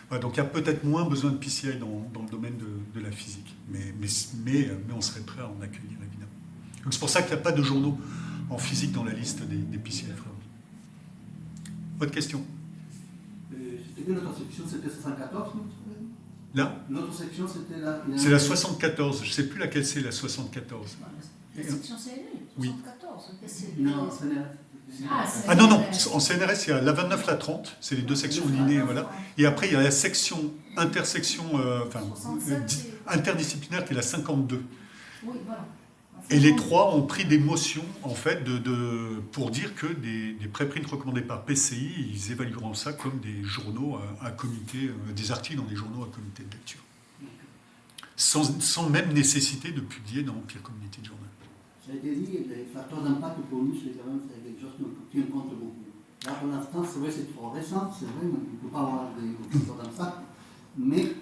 Voilà, donc il y a peut-être moins besoin de PCI dans le domaine de la physique. Mais on serait prêt à en accueillir évidemment. Donc c'est pour ça qu'il n'y a pas de journaux en physique dans la liste des PCI friendly. Votre question? C'était que notre section, c'était 74, non? Là? Notre section, c'était la... C'est la 74, je ne sais plus laquelle c'est la 74. La section CNU, Oui. 74. Non, ce n'est... Ah non, non, en CNRS, il y a la 29, la 30, c'est les deux sections linéaires, voilà. Et après, il y a la section interdisciplinaire qui est la 52. Oui, voilà. Et les trois ont pris des motions, en fait, pour dire que des préprints recommandés par PCI, ils évalueront ça comme des journaux à comité, des articles dans des journaux à comité de lecture. Sans même nécessité de publier dans Peer Community Journal. Ça a été dit, les facteurs d'impact pour nous, c'est quand même quelque chose qu'on tient compte beaucoup. Là, pour l'instant, c'est vrai, c'est trop récent, c'est vrai, on ne peut pas avoir des facteurs d'impact, mais...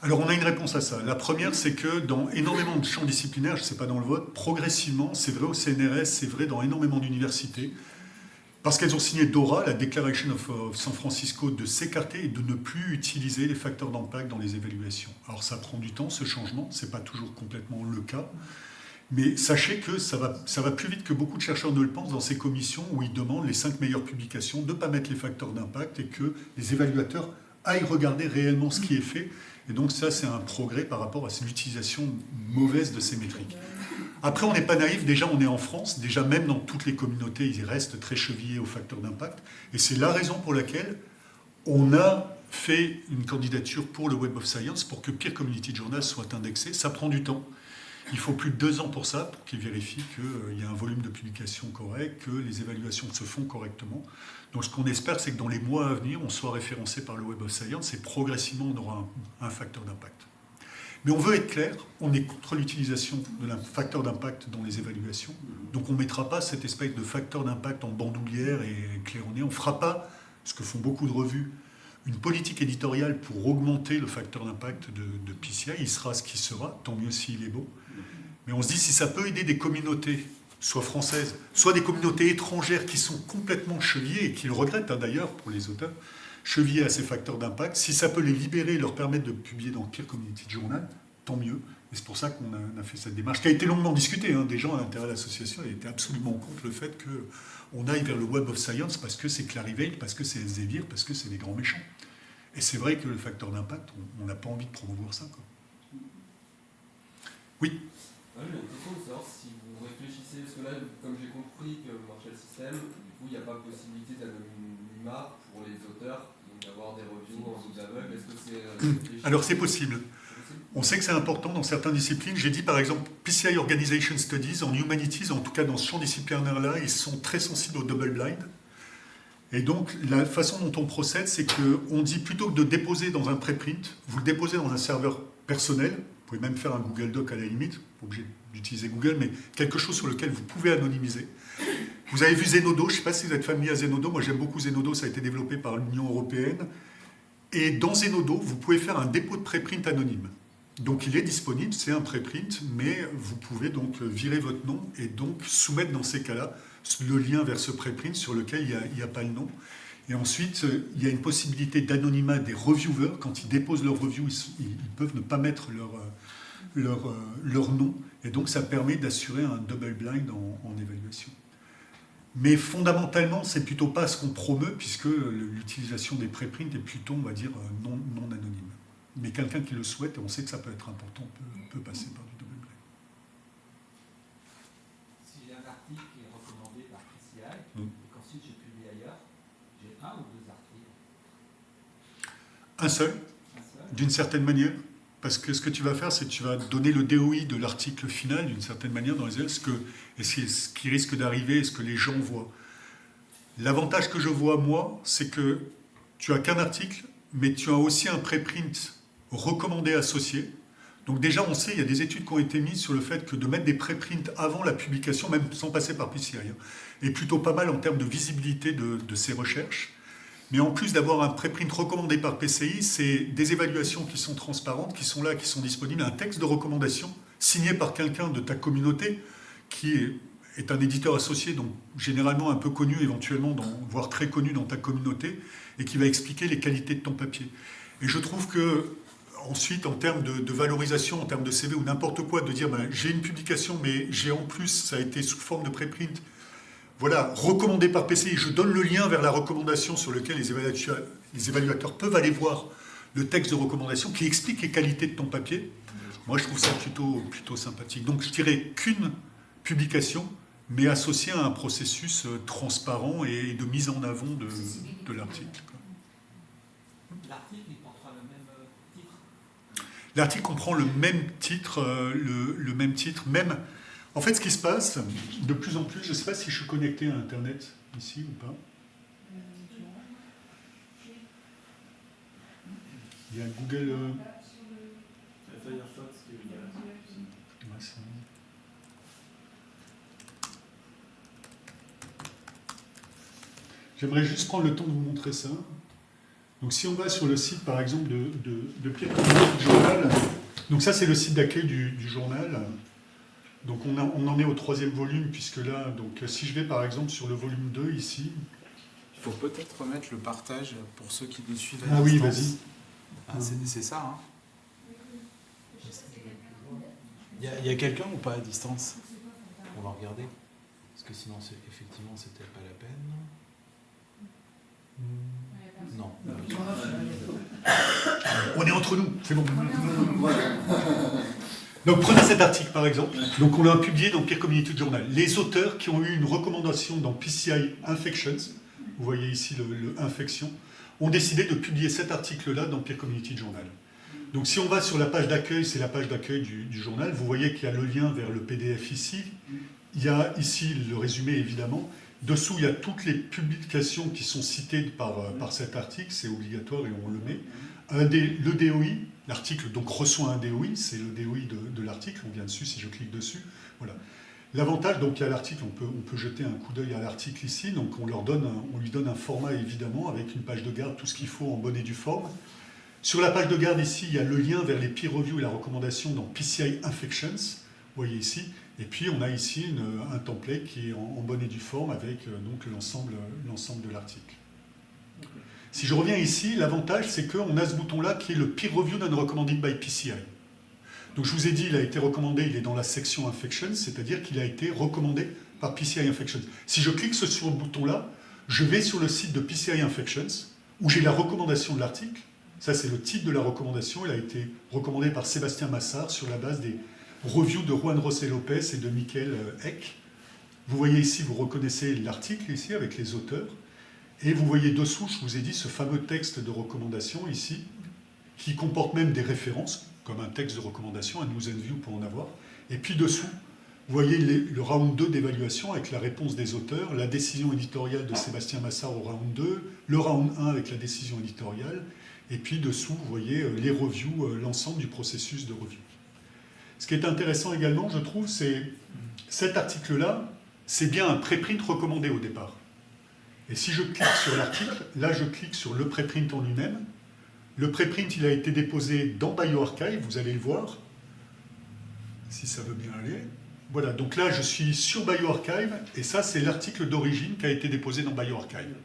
Alors, on a une réponse à ça. La première, c'est que dans énormément de champs disciplinaires, je ne sais pas dans le vote, progressivement, c'est vrai au CNRS, c'est vrai dans énormément d'universités, parce qu'elles ont signé DORA, la Declaration of San Francisco, de s'écarter et de ne plus utiliser les facteurs d'impact dans les évaluations. Alors, ça prend du temps, ce changement, ce n'est pas toujours complètement le cas, mais sachez que ça va plus vite que beaucoup de chercheurs ne le pensent dans ces commissions où ils demandent les 5 meilleures publications, de ne pas mettre les facteurs d'impact et que les évaluateurs aillent regarder réellement ce qui est fait. Et donc ça, c'est un progrès par rapport à l'utilisation mauvaise de ces métriques. Après, on n'est pas naïf. Déjà, on est en France. Déjà, même dans toutes les communautés, ils restent très chevillés aux facteurs d'impact. Et c'est la raison pour laquelle on a fait une candidature pour le Web of Science pour que Peer Community Journal soit indexé. Ça prend du temps. Il faut plus de 2 ans pour ça, pour qu'ils vérifient qu'il y a un volume de publication correct, que les évaluations se font correctement. Donc ce qu'on espère, c'est que dans les mois à venir, on soit référencé par le Web of Science et progressivement, on aura un facteur d'impact. Mais on veut être clair, on est contre l'utilisation de facteur d'impact dans les évaluations. Donc on ne mettra pas cette espèce de facteur d'impact en bandoulière et clair en nez. On ne fera pas, ce que font beaucoup de revues, une politique éditoriale pour augmenter le facteur d'impact de PCI. Il sera ce qui sera, tant mieux s'il est beau. Mais on se dit, si ça peut aider des communautés, soit françaises, soit des communautés étrangères qui sont complètement chevillées, et qui le regrettent d'ailleurs pour les auteurs, chevillées à ces facteurs d'impact, si ça peut les libérer et leur permettre de publier dans Peer Community Journal, tant mieux. Et c'est pour ça qu'on a fait cette démarche, qui a été longuement discutée. Des gens à l'intérieur de l'association étaient absolument contre le fait qu'on aille vers le Web of Science parce que c'est Clarivate, parce que c'est Elsevier, parce que c'est des grands méchants. Et c'est vrai que le facteur d'impact, on n'a pas envie de promouvoir ça, quoi. Oui. J'ai une question de savoir si vous réfléchissez, parce que là, comme j'ai compris que marchait le système, du coup, il n'y a pas possibilité d'anonymat pour les auteurs, donc d'avoir des reviews en sous aveugle. Est-ce que c'est... Alors, c'est possible. On sait que c'est important dans certaines disciplines. J'ai dit, par exemple, PCI Organization Studies, en Humanities, en tout cas dans ce champ disciplinaire-là, ils sont très sensibles au double blind. Et donc, la façon dont on procède, c'est qu'on dit plutôt que de déposer dans un préprint, vous le déposez dans un serveur personnel. Vous pouvez même faire un Google Doc à la limite, pas obligé d'utiliser Google, mais quelque chose sur lequel vous pouvez anonymiser. Vous avez vu Zenodo, je ne sais pas si vous êtes familier à Zenodo, moi j'aime beaucoup Zenodo, ça a été développé par l'Union européenne. Et dans Zenodo, vous pouvez faire un dépôt de préprint anonyme. Donc il est disponible, c'est un préprint, mais vous pouvez donc virer votre nom et donc soumettre dans ces cas-là le lien vers ce préprint sur lequel il n'y a pas le nom. Et ensuite, il y a une possibilité d'anonymat des reviewers. Quand ils déposent leur review, ils peuvent ne pas mettre leur nom. Et donc, ça permet d'assurer un double blind en évaluation. Mais fondamentalement, c'est plutôt pas ce qu'on promeut, puisque l'utilisation des préprints est plutôt, on va dire, non anonyme. Mais quelqu'un qui le souhaite, et on sait que ça peut être important, peut passer par du double blind. Si j'ai un article qui est recommandé par PCI, et qu'ensuite j'ai publié ailleurs, j'ai un ou deux articles? Un seul, d'une certaine manière. Parce que ce que tu vas faire, c'est que tu vas donner le DOI de l'article final, d'une certaine manière, dans les ce qui risque d'arriver et ce que les gens voient. L'avantage que je vois, moi, c'est que tu n'as qu'un article, mais tu as aussi un préprint recommandé associé. Donc déjà, on sait, il y a des études qui ont été mises sur le fait que de mettre des préprints avant la publication, même sans passer par PCI, est plutôt pas mal en termes de visibilité de ces recherches. Mais en plus d'avoir un préprint recommandé par PCI, c'est des évaluations qui sont transparentes, qui sont là, qui sont disponibles, un texte de recommandation signé par quelqu'un de ta communauté, qui est un éditeur associé, donc généralement un peu connu éventuellement, voire très connu dans ta communauté, et qui va expliquer les qualités de ton papier. Et je trouve que ensuite, en termes de valorisation, en termes de CV ou n'importe quoi, de dire j'ai une publication, mais j'ai en plus, ça a été sous forme de préprint, voilà, recommandé par PCI, je donne le lien vers la recommandation sur lequel les évaluateurs peuvent aller voir le texte de recommandation qui explique les qualités de ton papier. Moi, je trouve ça plutôt sympathique. Donc, je dirais qu'une publication, mais associée à un processus transparent et de mise en avant de l'article. L'article, il portera le même titre. L'article comprend le même titre, le même titre, même... En fait, ce qui se passe, de plus en plus, je ne sais pas si je suis connecté à Internet ici ou pas. Il y a Google... Firefox qui est Ouais, c'est vrai. J'aimerais juste prendre le temps de vous montrer ça. Donc si on va sur le site, par exemple, de Pierre Community Journal, donc ça c'est le site d'accueil du journal. Donc on en est au 3e volume, puisque là, donc, si je vais par exemple sur le volume 2 ici... Il faut peut-être remettre le partage pour ceux qui nous suivent à Ah oui, distance. vas-y. Ah, c'est ça, hein. Il y a quelqu'un ou pas à distance? On va regarder. Parce que sinon, effectivement, c'était pas la peine. Non. On est entre nous, c'est bon. Donc prenez cet article par exemple. Donc on l'a publié dans Peer Community Journal. Les auteurs qui ont eu une recommandation dans PCI Infections, vous voyez ici le infection, ont décidé de publier cet article-là dans Peer Community Journal. Donc si on va sur la page d'accueil, c'est la page d'accueil du journal, vous voyez qu'il y a le lien vers le PDF ici. Il y a ici le résumé évidemment. Dessous, il y a toutes les publications qui sont citées par cet article, c'est obligatoire et on le met. Le DOI, l'article donc reçoit un DOI, c'est le DOI de l'article, on vient dessus si je clique dessus. Voilà. L'avantage, donc il y a l'article, on peut jeter un coup d'œil à l'article ici, donc on lui donne un format évidemment avec une page de garde, tout ce qu'il faut en bonne et due forme. Sur la page de garde ici, il y a le lien vers les peer reviews et la recommandation dans PCI Infections, vous voyez ici. Et puis on a ici un template qui est en bonne et due forme avec donc l'ensemble de l'article. Si je reviens ici, l'avantage c'est qu'on a ce bouton-là qui est le Peer Review and Recommended by PCI. Donc je vous ai dit, il a été recommandé, il est dans la section Infections, c'est-à-dire qu'il a été recommandé par PCI Infections. Si je clique sur le bouton-là, je vais sur le site de PCI Infections, où j'ai la recommandation de l'article. Ça c'est le titre de la recommandation, il a été recommandé par Sébastien Massard sur la base des reviews de Juan José Lopez et de Michael Eck. Vous voyez ici, vous reconnaissez l'article ici avec les auteurs. Et vous voyez dessous, je vous ai dit, ce fameux texte de recommandation ici, qui comporte même des références, comme un texte de recommandation, un news and view pour en avoir. Et puis dessous, vous voyez le round 2 d'évaluation avec la réponse des auteurs, la décision éditoriale de Sébastien Massard au round 2, le round 1 avec la décision éditoriale, et puis dessous, vous voyez les reviews, l'ensemble du processus de review. Ce qui est intéressant également, je trouve, c'est cet article-là, c'est bien un préprint recommandé au départ. Et si je clique sur l'article, là je clique sur le préprint en lui-même. Le préprint, il a été déposé dans BioArchive, vous allez le voir, si ça veut bien aller. Voilà, donc là je suis sur BioArchive, et ça c'est l'article d'origine qui a été déposé dans BioArchive.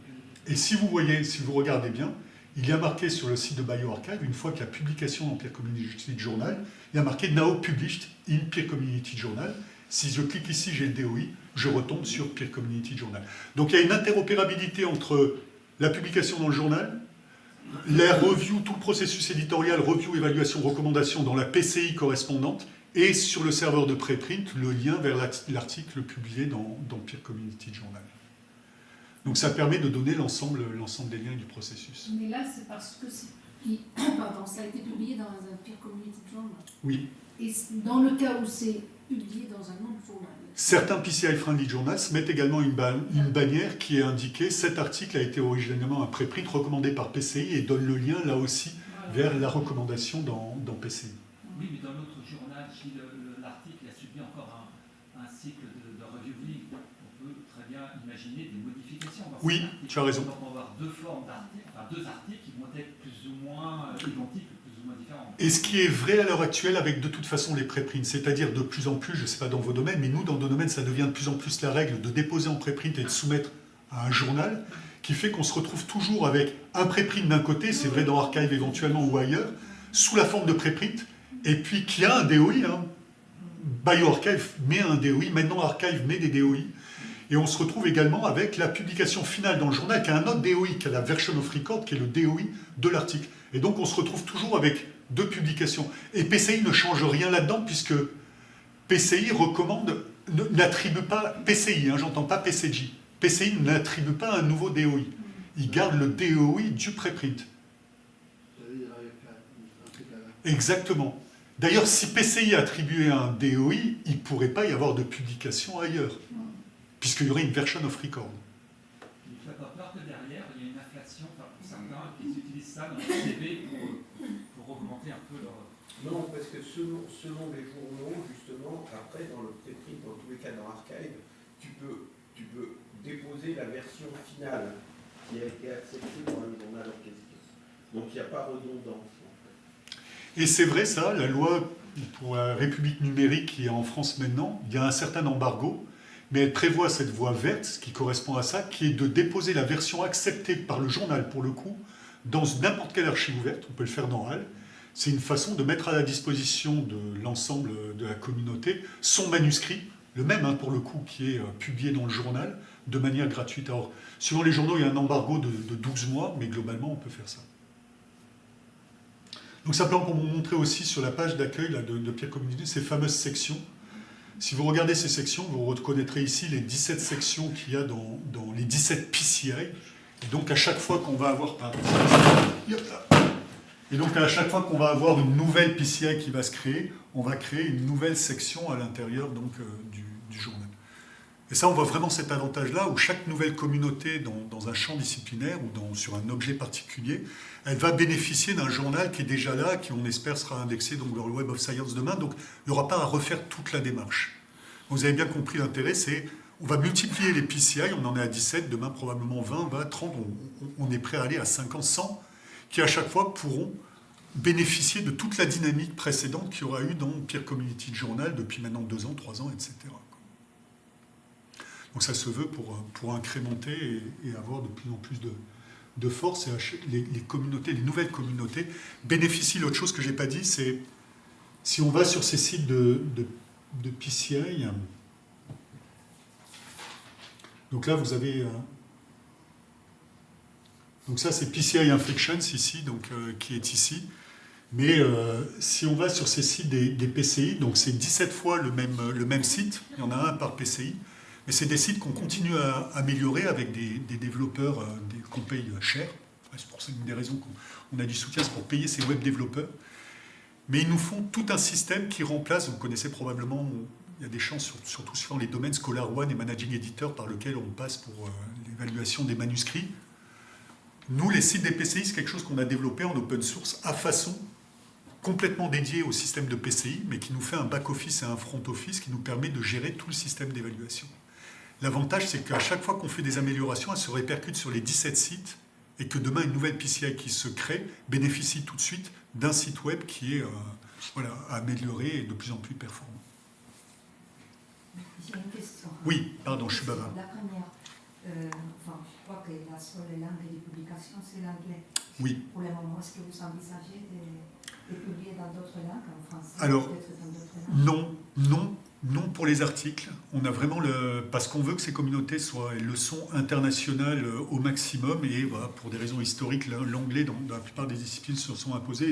Et si vous voyez, si vous regardez bien, il y a marqué sur le site de BioArchive, une fois qu'il y a publication dans Peer Community Journal, il y a marqué Now Published in Peer Community Journal. Si je clique ici, j'ai le DOI, je retombe sur Peer Community Journal. Donc il y a une interopérabilité entre la publication dans le journal, la review, tout le processus éditorial, review, évaluation, recommandation dans la PCI correspondante, et sur le serveur de préprint, le lien vers l'article publié dans Peer Community Journal. Donc ça permet de donner l'ensemble des liens du processus. Mais là, c'est parce que ça a été publié dans un Peer Community Journal. Oui. Et dans le cas où c'est publié dans un autre journal. Certains PCI Friendly Journals mettent également une bannière qui est indiquée « Cet article a été originellement un préprint recommandé par PCI » et donne le lien là aussi vers la recommandation dans PCI. Oui, mais dans l'autre journal, l'article a subi encore un cycle de reviewing. On peut très bien imaginer des modifications. Oui, tu as raison. Donc on va avoir deux formes d'articles, enfin deux articles qui vont être plus ou moins identiques, plus ou moins différents. Et ce qui est vrai à l'heure actuelle avec de toute façon les préprints, c'est-à-dire de plus en plus, je ne sais pas dans vos domaines, mais nous dans nos domaines ça devient de plus en plus la règle de déposer en préprint et de soumettre à un journal, qui fait qu'on se retrouve toujours avec un préprint d'un côté, c'est vrai dans Archive éventuellement ou ailleurs, sous la forme de préprint, et puis qu'il y a un DOI, hein. BioArchive met un DOI, maintenant Archive met des DOI, et on se retrouve également avec la publication finale dans le journal qui a un autre DOI, qui a la version of record, qui est le DOI de l'article. Et donc on se retrouve toujours avec deux publications. Et PCI ne change rien là-dedans, puisque PCI recommande, n'attribue pas, PCI, hein, j'entends pas PCJ, PCI n'attribue pas un nouveau DOI. Il garde le DOI du préprint. Exactement. D'ailleurs, si PCI attribuait un DOI, il ne pourrait pas y avoir de publication ailleurs, puisqu'il y aurait une version of record. Il ne fait pas peur que derrière, il y ait une inflation, enfin, pour certains qui utilisent ça dans le CV pour augmenter un peu leur... Non, parce que selon les journaux, justement, après, dans le préprint, dans tous les cas dans Archive, tu peux déposer la version finale qui a été acceptée dans le journal en question. Donc il n'y a pas redondance. Et c'est vrai ça, la loi pour la République numérique qui est en France maintenant, il y a un certain embargo, mais elle prévoit cette voie verte, ce qui correspond à ça, qui est de déposer la version acceptée par le journal, pour le coup, dans n'importe quelle archive ouverte, on peut le faire dans HAL. C'est une façon de mettre à la disposition de l'ensemble de la communauté son manuscrit, le même hein, pour le coup, qui est publié dans le journal, de manière gratuite. Alors, suivant les journaux, il y a un embargo de 12 mois, mais globalement, on peut faire ça. Donc simplement pour vous montrer aussi sur la page d'accueil de Pierre Communauté ces fameuses sections. Si vous regardez ces sections, vous reconnaîtrez ici les 17 sections qu'il y a dans les 17 PCI. Et donc à chaque fois qu'on va avoir... Et donc à chaque fois qu'on va avoir une nouvelle PCI qui va se créer, on va créer une nouvelle section à l'intérieur donc du journal. Et ça, on voit vraiment cet avantage-là, où chaque nouvelle communauté dans un champ disciplinaire ou sur un objet particulier, elle va bénéficier d'un journal qui est déjà là, qui on espère sera indexé donc, dans le Web of Science demain, donc il n'y aura pas à refaire toute la démarche. Vous avez bien compris l'intérêt, c'est on va multiplier les PCI, on en est à 17, demain probablement 20, 30, on est prêt à aller à 50, 100, qui à chaque fois pourront bénéficier de toute la dynamique précédente qu'il y aura eu dans Peer Community Journal depuis maintenant 2 ans, 3 ans, etc. Donc ça se veut pour incrémenter et avoir de plus en plus de force. Et les communautés, les nouvelles communautés bénéficient. L'autre chose que je n'ai pas dit, c'est si on va sur ces sites de PCI, donc là vous avez... donc ça c'est PCI Inflections ici, donc, qui est ici. Mais si on va sur ces sites des PCI, donc c'est 17 fois le même site, il y en a un par PCI, mais c'est des sites qu'on continue à améliorer avec des développeurs qu'on paye cher. C'est pour ça une des raisons qu'on a du soutien, c'est pour payer ces web développeurs. Mais ils nous font tout un système qui remplace, vous connaissez probablement, il y a des champs surtout sur les domaines ScholarOne et Managing Editor par lesquels on passe pour l'évaluation des manuscrits. Nous, les sites des PCI, c'est quelque chose qu'on a développé en open source à façon complètement dédié au système de PCI, mais qui nous fait un back-office et un front-office qui nous permet de gérer tout le système d'évaluation. L'avantage, c'est qu'à chaque fois qu'on fait des améliorations, elles se répercutent sur les 17 sites et que demain, une nouvelle PCI qui se crée bénéficie tout de suite d'un site web qui est amélioré et de plus en plus performant. J'ai une question. Oui, pardon, je suis bavard. La première, je crois que la seule langue de publication, c'est l'anglais. Oui. Pour le moment, est-ce que vous envisagez de publier dans d'autres langues, en français, alors, peut-être dans d'autres langues? Non pour les articles. On a vraiment parce qu'on veut que ces communautés soient, elles le sont, internationales au maximum, et voilà, pour des raisons historiques, l'anglais dans la plupart des disciplines se sont imposés,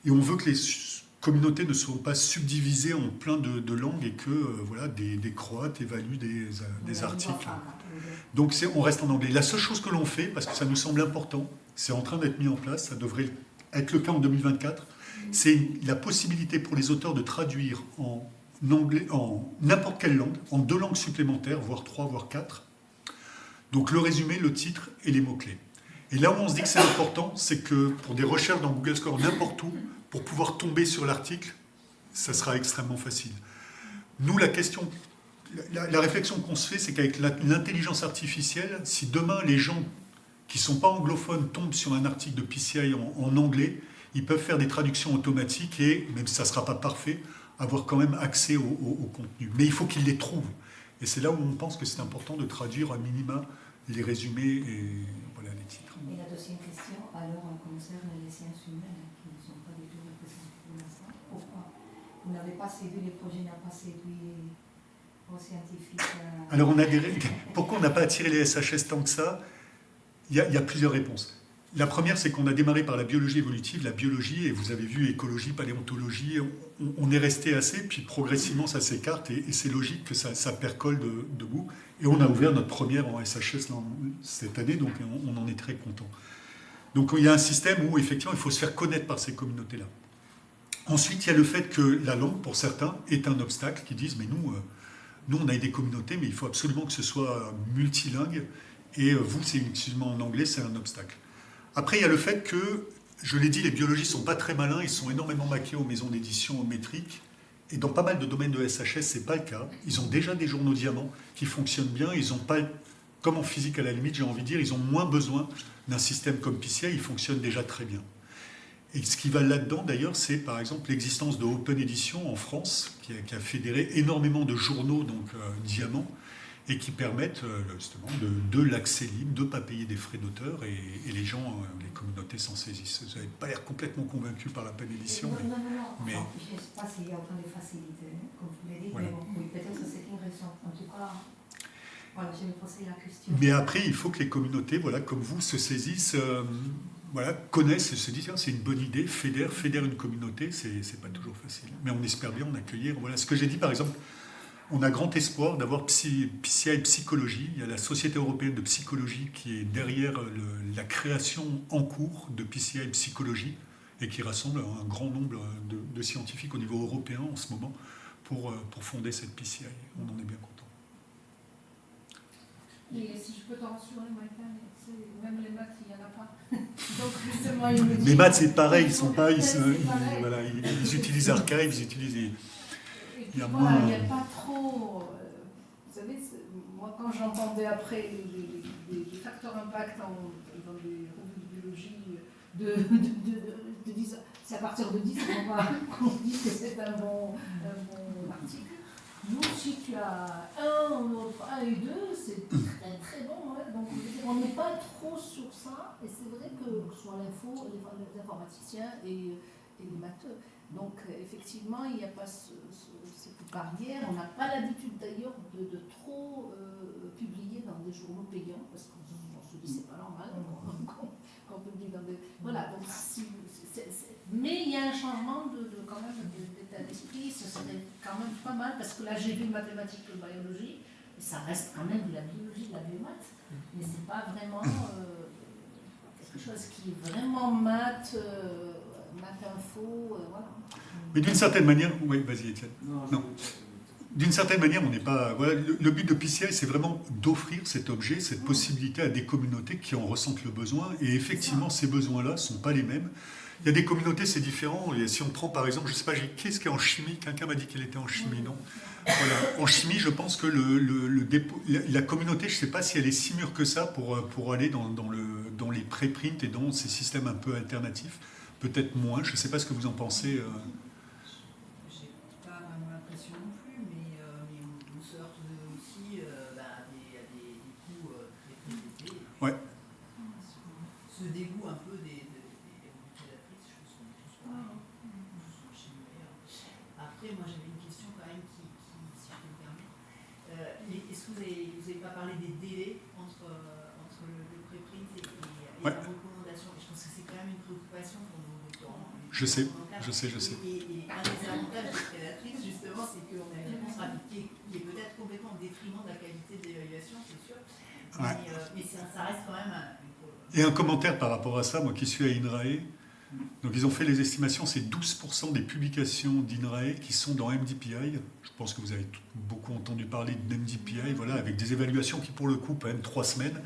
et on veut que les communautés ne soient pas subdivisées en plein de langues et que voilà, des Croates évaluent des articles. Donc on reste en anglais. La seule chose que l'on fait, parce que ça nous semble important, c'est en train d'être mis en place, ça devrait être le cas en 2024, c'est la possibilité pour les auteurs de traduire en anglais, en n'importe quelle langue, en 2 langues supplémentaires, voire 3, voire 4. Donc le résumé, le titre et les mots-clés. Et là où on se dit que c'est important, c'est que pour des recherches dans Google Scholar, n'importe où, pour pouvoir tomber sur l'article, ça sera extrêmement facile. Nous, la question, la réflexion qu'on se fait, c'est qu'avec l'intelligence artificielle, si demain les gens qui ne sont pas anglophones tombent sur un article de PCI en anglais, ils peuvent faire des traductions automatiques et, même si ça ne sera pas parfait, avoir quand même accès au contenu. Mais il faut qu'ils les trouvent. Et c'est là où on pense que c'est important de traduire à minima les résumés et voilà, les titres. Et la deuxième question, alors, concerne les sciences humaines qui ne sont pas du tout représentées pour l'instant. Pourquoi vous n'avez pas séduit, les projets n'ont pas séduit aux scientifiques Alors, pourquoi on n'a pas attiré les SHS tant que ça? Il y a plusieurs réponses. La première, c'est qu'on a démarré par la biologie évolutive, la biologie, et vous avez vu écologie, paléontologie, on est resté assez, puis progressivement ça s'écarte, et c'est logique que ça percole debout. Et on a ouvert notre première en SHS cette année, donc on en est très content. Donc il y a un système où effectivement il faut se faire connaître par ces communautés-là. Ensuite, il y a le fait que la langue, pour certains, est un obstacle, qui disent, mais nous on a des communautés, mais il faut absolument que ce soit multilingue, et vous, c'est exclusivement en anglais, c'est un obstacle. Après, il y a le fait que, je l'ai dit, les biologistes ne sont pas très malins, ils sont énormément maqués aux maisons d'édition métriques, et dans pas mal de domaines de SHS, ce n'est pas le cas. Ils ont déjà des journaux diamants qui fonctionnent bien, ils n'ont pas, comme en physique à la limite, j'ai envie de dire, ils ont moins besoin d'un système comme PCI, il fonctionne déjà très bien. Et ce qui va là-dedans, d'ailleurs, c'est par exemple l'existence de Open Edition en France, qui a fédéré énormément de journaux, donc diamants, et qui permettent justement de l'accès libre, de ne pas payer des frais d'auteur, et les gens, les communautés s'en saisissent. Vous n'avez pas l'air complètement convaincu par la Open Edition. Non, mais... Enfin, je ne sais pas s'il y a autant de facilité, comme vous l'avez dit, Voilà. mais bon, oui, peut-être que c'est une raison. En tout cas, voilà, je me posais la question. Mais après, il faut que les communautés, voilà, comme vous, se saisissent, voilà, connaissent et se disent c'est une bonne idée, fédère une communauté, c'est pas toujours facile. Mais on espère bien en accueillir. Voilà ce que j'ai dit, par exemple. On a grand espoir d'avoir PCI Psychologie. Il y a la Société européenne de psychologie qui est derrière la création en cours de PCI Psychologie et qui rassemble un grand nombre de scientifiques au niveau européen en ce moment pour fonder cette PCI. On en est bien content. Et si je peux t'en rassurer, Michael, même les maths, il n'y en a pas. Donc justement, il me dit, les maths, c'est pareil, voilà, ils utilisent Archive, ils utilisent... Il n'y a pas trop... vous savez, moi quand j'entendais après les facteurs impact dans les revues de biologie, de 10, c'est à partir de 10 qu'on dit que c'est un bon article. Nous, si tu as 1 et 2, c'est très très bon. Ouais. Donc on n'est pas trop sur ça, et c'est vrai que ce soit l'info, les informaticiens et les matheux. Donc effectivement, il n'y a pas cette barrière. On n'a pas l'habitude d'ailleurs de trop publier dans des journaux payants, parce qu'on se dit c'est pas normal qu'on publie dans des... Voilà, donc mais il y a un changement quand même d'état d'esprit, ce serait quand même pas mal, parce que là j'ai vu mathématiques et biologie, et ça reste quand même de la biologie, de la biomaths, mais c'est pas vraiment quelque chose qui est vraiment maths info, voilà. Mais d'une certaine manière, oui, vas-y Étienne. Non. D'une certaine manière, on n'est pas. Voilà, le but de PCI, c'est vraiment d'offrir cet objet, cette possibilité à des communautés qui en ressentent le besoin. Et effectivement, ces besoins-là ne sont pas les mêmes. Il y a des communautés, c'est différent. Et si on prend par exemple, je ne sais pas, qu'est-ce qui est en chimie? Quelqu'un m'a dit qu'il était en chimie, non? Voilà. En chimie, je pense que la communauté, je ne sais pas si elle est si mûre que ça pour aller dans les préprints et dans ces systèmes un peu alternatifs. Peut-être moins. Je ne sais pas ce que vous en pensez. J'ai pas vraiment l'impression non plus, mais on se heurte aussi à des coûts très élevés. Ouais. Ce dégoût un peu des prédatrices, je pense qu'on est tous en chimie d'ailleurs. Après, moi j'avais une question quand même qui si je peux me permettre. Est-ce que vous n'avez pas parlé des délais entre le préprint et la recommandation? Je pense que c'est quand même une préoccupation pour nos doctorants. Je sais. Et un des avantages des prédatrices, justement, c'est qu'on a une réponse rapide qui est peut-être complètement au détriment de la qualité de l'évaluation, c'est sûr. Mais ça reste quand même Et un commentaire par rapport à ça, moi qui suis à INRAE, donc ils ont fait les estimations, c'est 12% des publications d'INRAE qui sont dans MDPI. Je pense que vous avez beaucoup entendu parler de MDPI, voilà, avec des évaluations qui pour le coup prennent 3 semaines.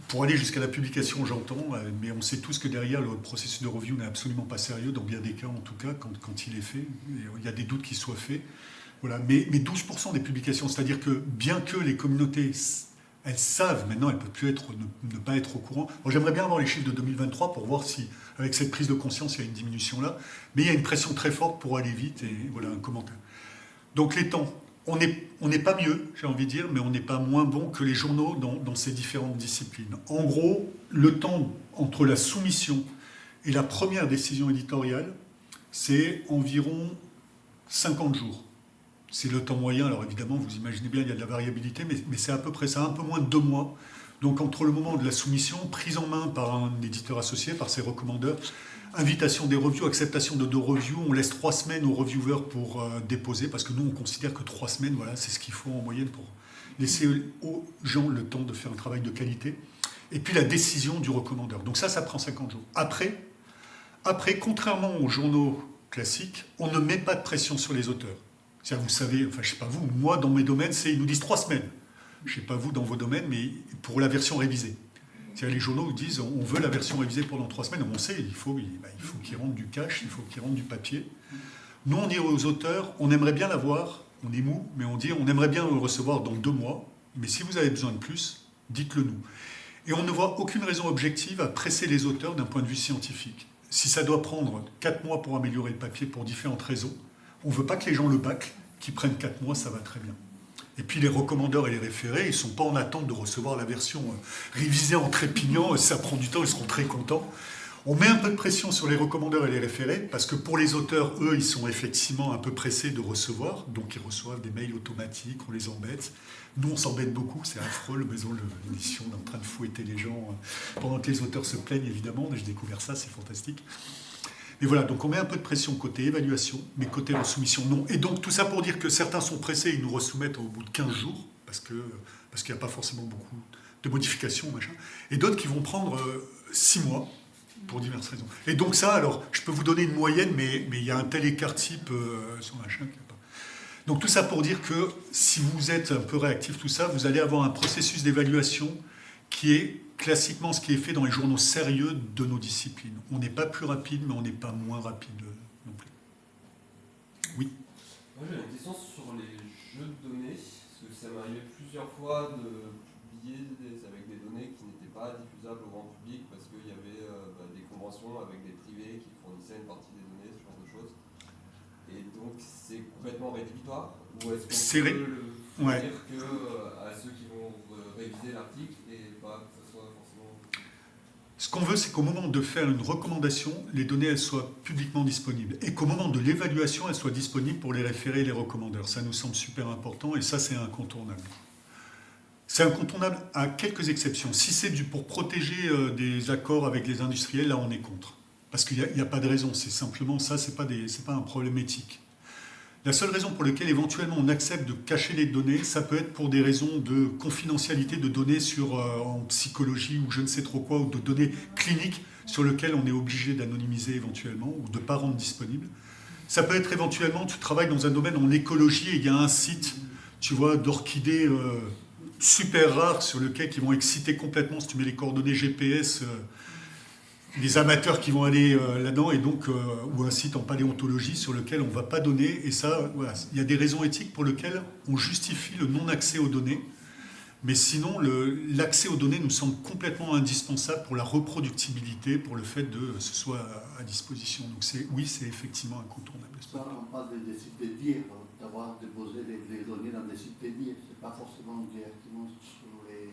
Pour aller jusqu'à la publication, j'entends, mais on sait tous que derrière, le processus de review n'est absolument pas sérieux, dans bien des cas en tout cas, quand il est fait. Il y a des doutes qu'il soit fait. Voilà. Mais 12% des publications, c'est-à-dire que bien que les communautés, elles savent, maintenant, elles ne peuvent plus ne pas être au courant. Moi, j'aimerais bien avoir les chiffres de 2023 pour voir si, avec cette prise de conscience, il y a une diminution là. Mais il y a une pression très forte pour aller vite, et voilà un commentaire. Donc les temps. On n'est pas mieux, j'ai envie de dire, mais on n'est pas moins bon que les journaux dans ces différentes disciplines. En gros, le temps entre la soumission et la première décision éditoriale, c'est environ 50 jours. C'est le temps moyen. Alors évidemment, vous imaginez bien, il y a de la variabilité, mais c'est à peu près ça, un peu moins de 2 mois. Donc entre le moment de la soumission, prise en main par un éditeur associé, par ses recommandeurs, invitation des reviews, acceptation de 2 reviews, on laisse 3 semaines aux reviewers pour déposer, parce que nous on considère que 3 semaines, voilà, c'est ce qu'il faut en moyenne pour laisser aux gens le temps de faire un travail de qualité. Et puis la décision du recommandeur. Donc ça prend 50 jours. Après, contrairement aux journaux classiques, on ne met pas de pression sur les auteurs. C'est-à-dire, vous savez, enfin je sais pas vous, moi dans mes domaines, ils nous disent 3 semaines. Je sais pas vous dans vos domaines, mais pour la version révisée. C'est-à-dire, les journaux disent on veut la version révisée pendant 3 semaines. On sait, il faut qu'ils rendent du cash, il faut qu'ils rendent du papier. Nous, on dit aux auteurs, on aimerait bien l'avoir, on est mou, mais on dit on aimerait bien le recevoir dans 2 mois, mais si vous avez besoin de plus, dites-le nous. Et on ne voit aucune raison objective à presser les auteurs d'un point de vue scientifique. Si ça doit prendre 4 mois pour améliorer le papier pour différentes raisons, on ne veut pas que les gens le bâclent, qu'ils prennent 4 mois, ça va très bien. Et puis les recommandeurs et les référés, ils ne sont pas en attente de recevoir la version révisée en trépignant, ça prend du temps, ils seront très contents. On met un peu de pression sur les recommandeurs et les référés, parce que pour les auteurs, eux, ils sont effectivement un peu pressés de recevoir, donc ils reçoivent des mails automatiques, on les embête. Nous, on s'embête beaucoup, c'est affreux, l'édition, on est en train de fouetter les gens, pendant que les auteurs se plaignent, évidemment, j'ai découvert ça, c'est fantastique. Et voilà, donc on met un peu de pression côté évaluation, mais côté soumission, non. Et donc tout ça pour dire que certains sont pressés, ils nous resoumettent au bout de 15 jours, parce qu'il n'y a pas forcément beaucoup de modifications, machin. Et d'autres qui vont prendre 6 mois, pour diverses raisons. Et donc ça, alors, je peux vous donner une moyenne, mais il y a un tel écart type sur machin qu'il n'y a pas. Donc tout ça pour dire que si vous êtes un peu réactif, tout ça, vous allez avoir un processus d'évaluation qui est classiquement ce qui est fait dans les journaux sérieux de nos disciplines. On n'est pas plus rapide, mais on n'est pas moins rapide non plus. Oui. Moi j'avais une question sur les jeux de données, parce que ça m'est arrivé plusieurs fois de publier avec des données qui n'étaient pas diffusables au grand public parce qu'il y avait des conventions avec des privés qui fournissaient une partie des données, ce genre de choses. Et donc c'est complètement rédhibitoire, ou est-ce qu'on peut dire que à ceux qui vont réviser l'article et pas que ça soit forcément... Ce qu'on veut, c'est qu'au moment de faire une recommandation, les données elles soient publiquement disponibles. Et qu'au moment de l'évaluation, elles soient disponibles pour les référés et les recommandeurs. Ça nous semble super important et ça, c'est incontournable. C'est incontournable à quelques exceptions. Si c'est pour protéger des accords avec les industriels, là, on est contre. Parce qu'il n'y a pas de raison. C'est simplement ça, c'est pas un problème éthique. La seule raison pour laquelle éventuellement on accepte de cacher les données, ça peut être pour des raisons de confidentialité de données en psychologie ou je ne sais trop quoi, ou de données cliniques sur lesquelles on est obligé d'anonymiser éventuellement ou de ne pas rendre disponible. Ça peut être éventuellement, tu travailles dans un domaine en écologie et il y a un site, tu vois, d'orchidées super rares sur lequel ils vont exciter complètement, si tu mets les coordonnées GPS, les amateurs qui vont aller là-dedans, et donc, ou un site en paléontologie sur lequel on ne va pas donner. Et ça, voilà, il y a des raisons éthiques pour lesquelles on justifie le non-accès aux données. Mais sinon, l'accès aux données nous semble complètement indispensable pour la reproductibilité, pour le fait que ce soit à disposition. Donc oui, c'est effectivement incontournable. Ça, on parle des sites dédiés, d'avoir déposé les données dans des sites dédiés. Ce n'est pas forcément directement sur les...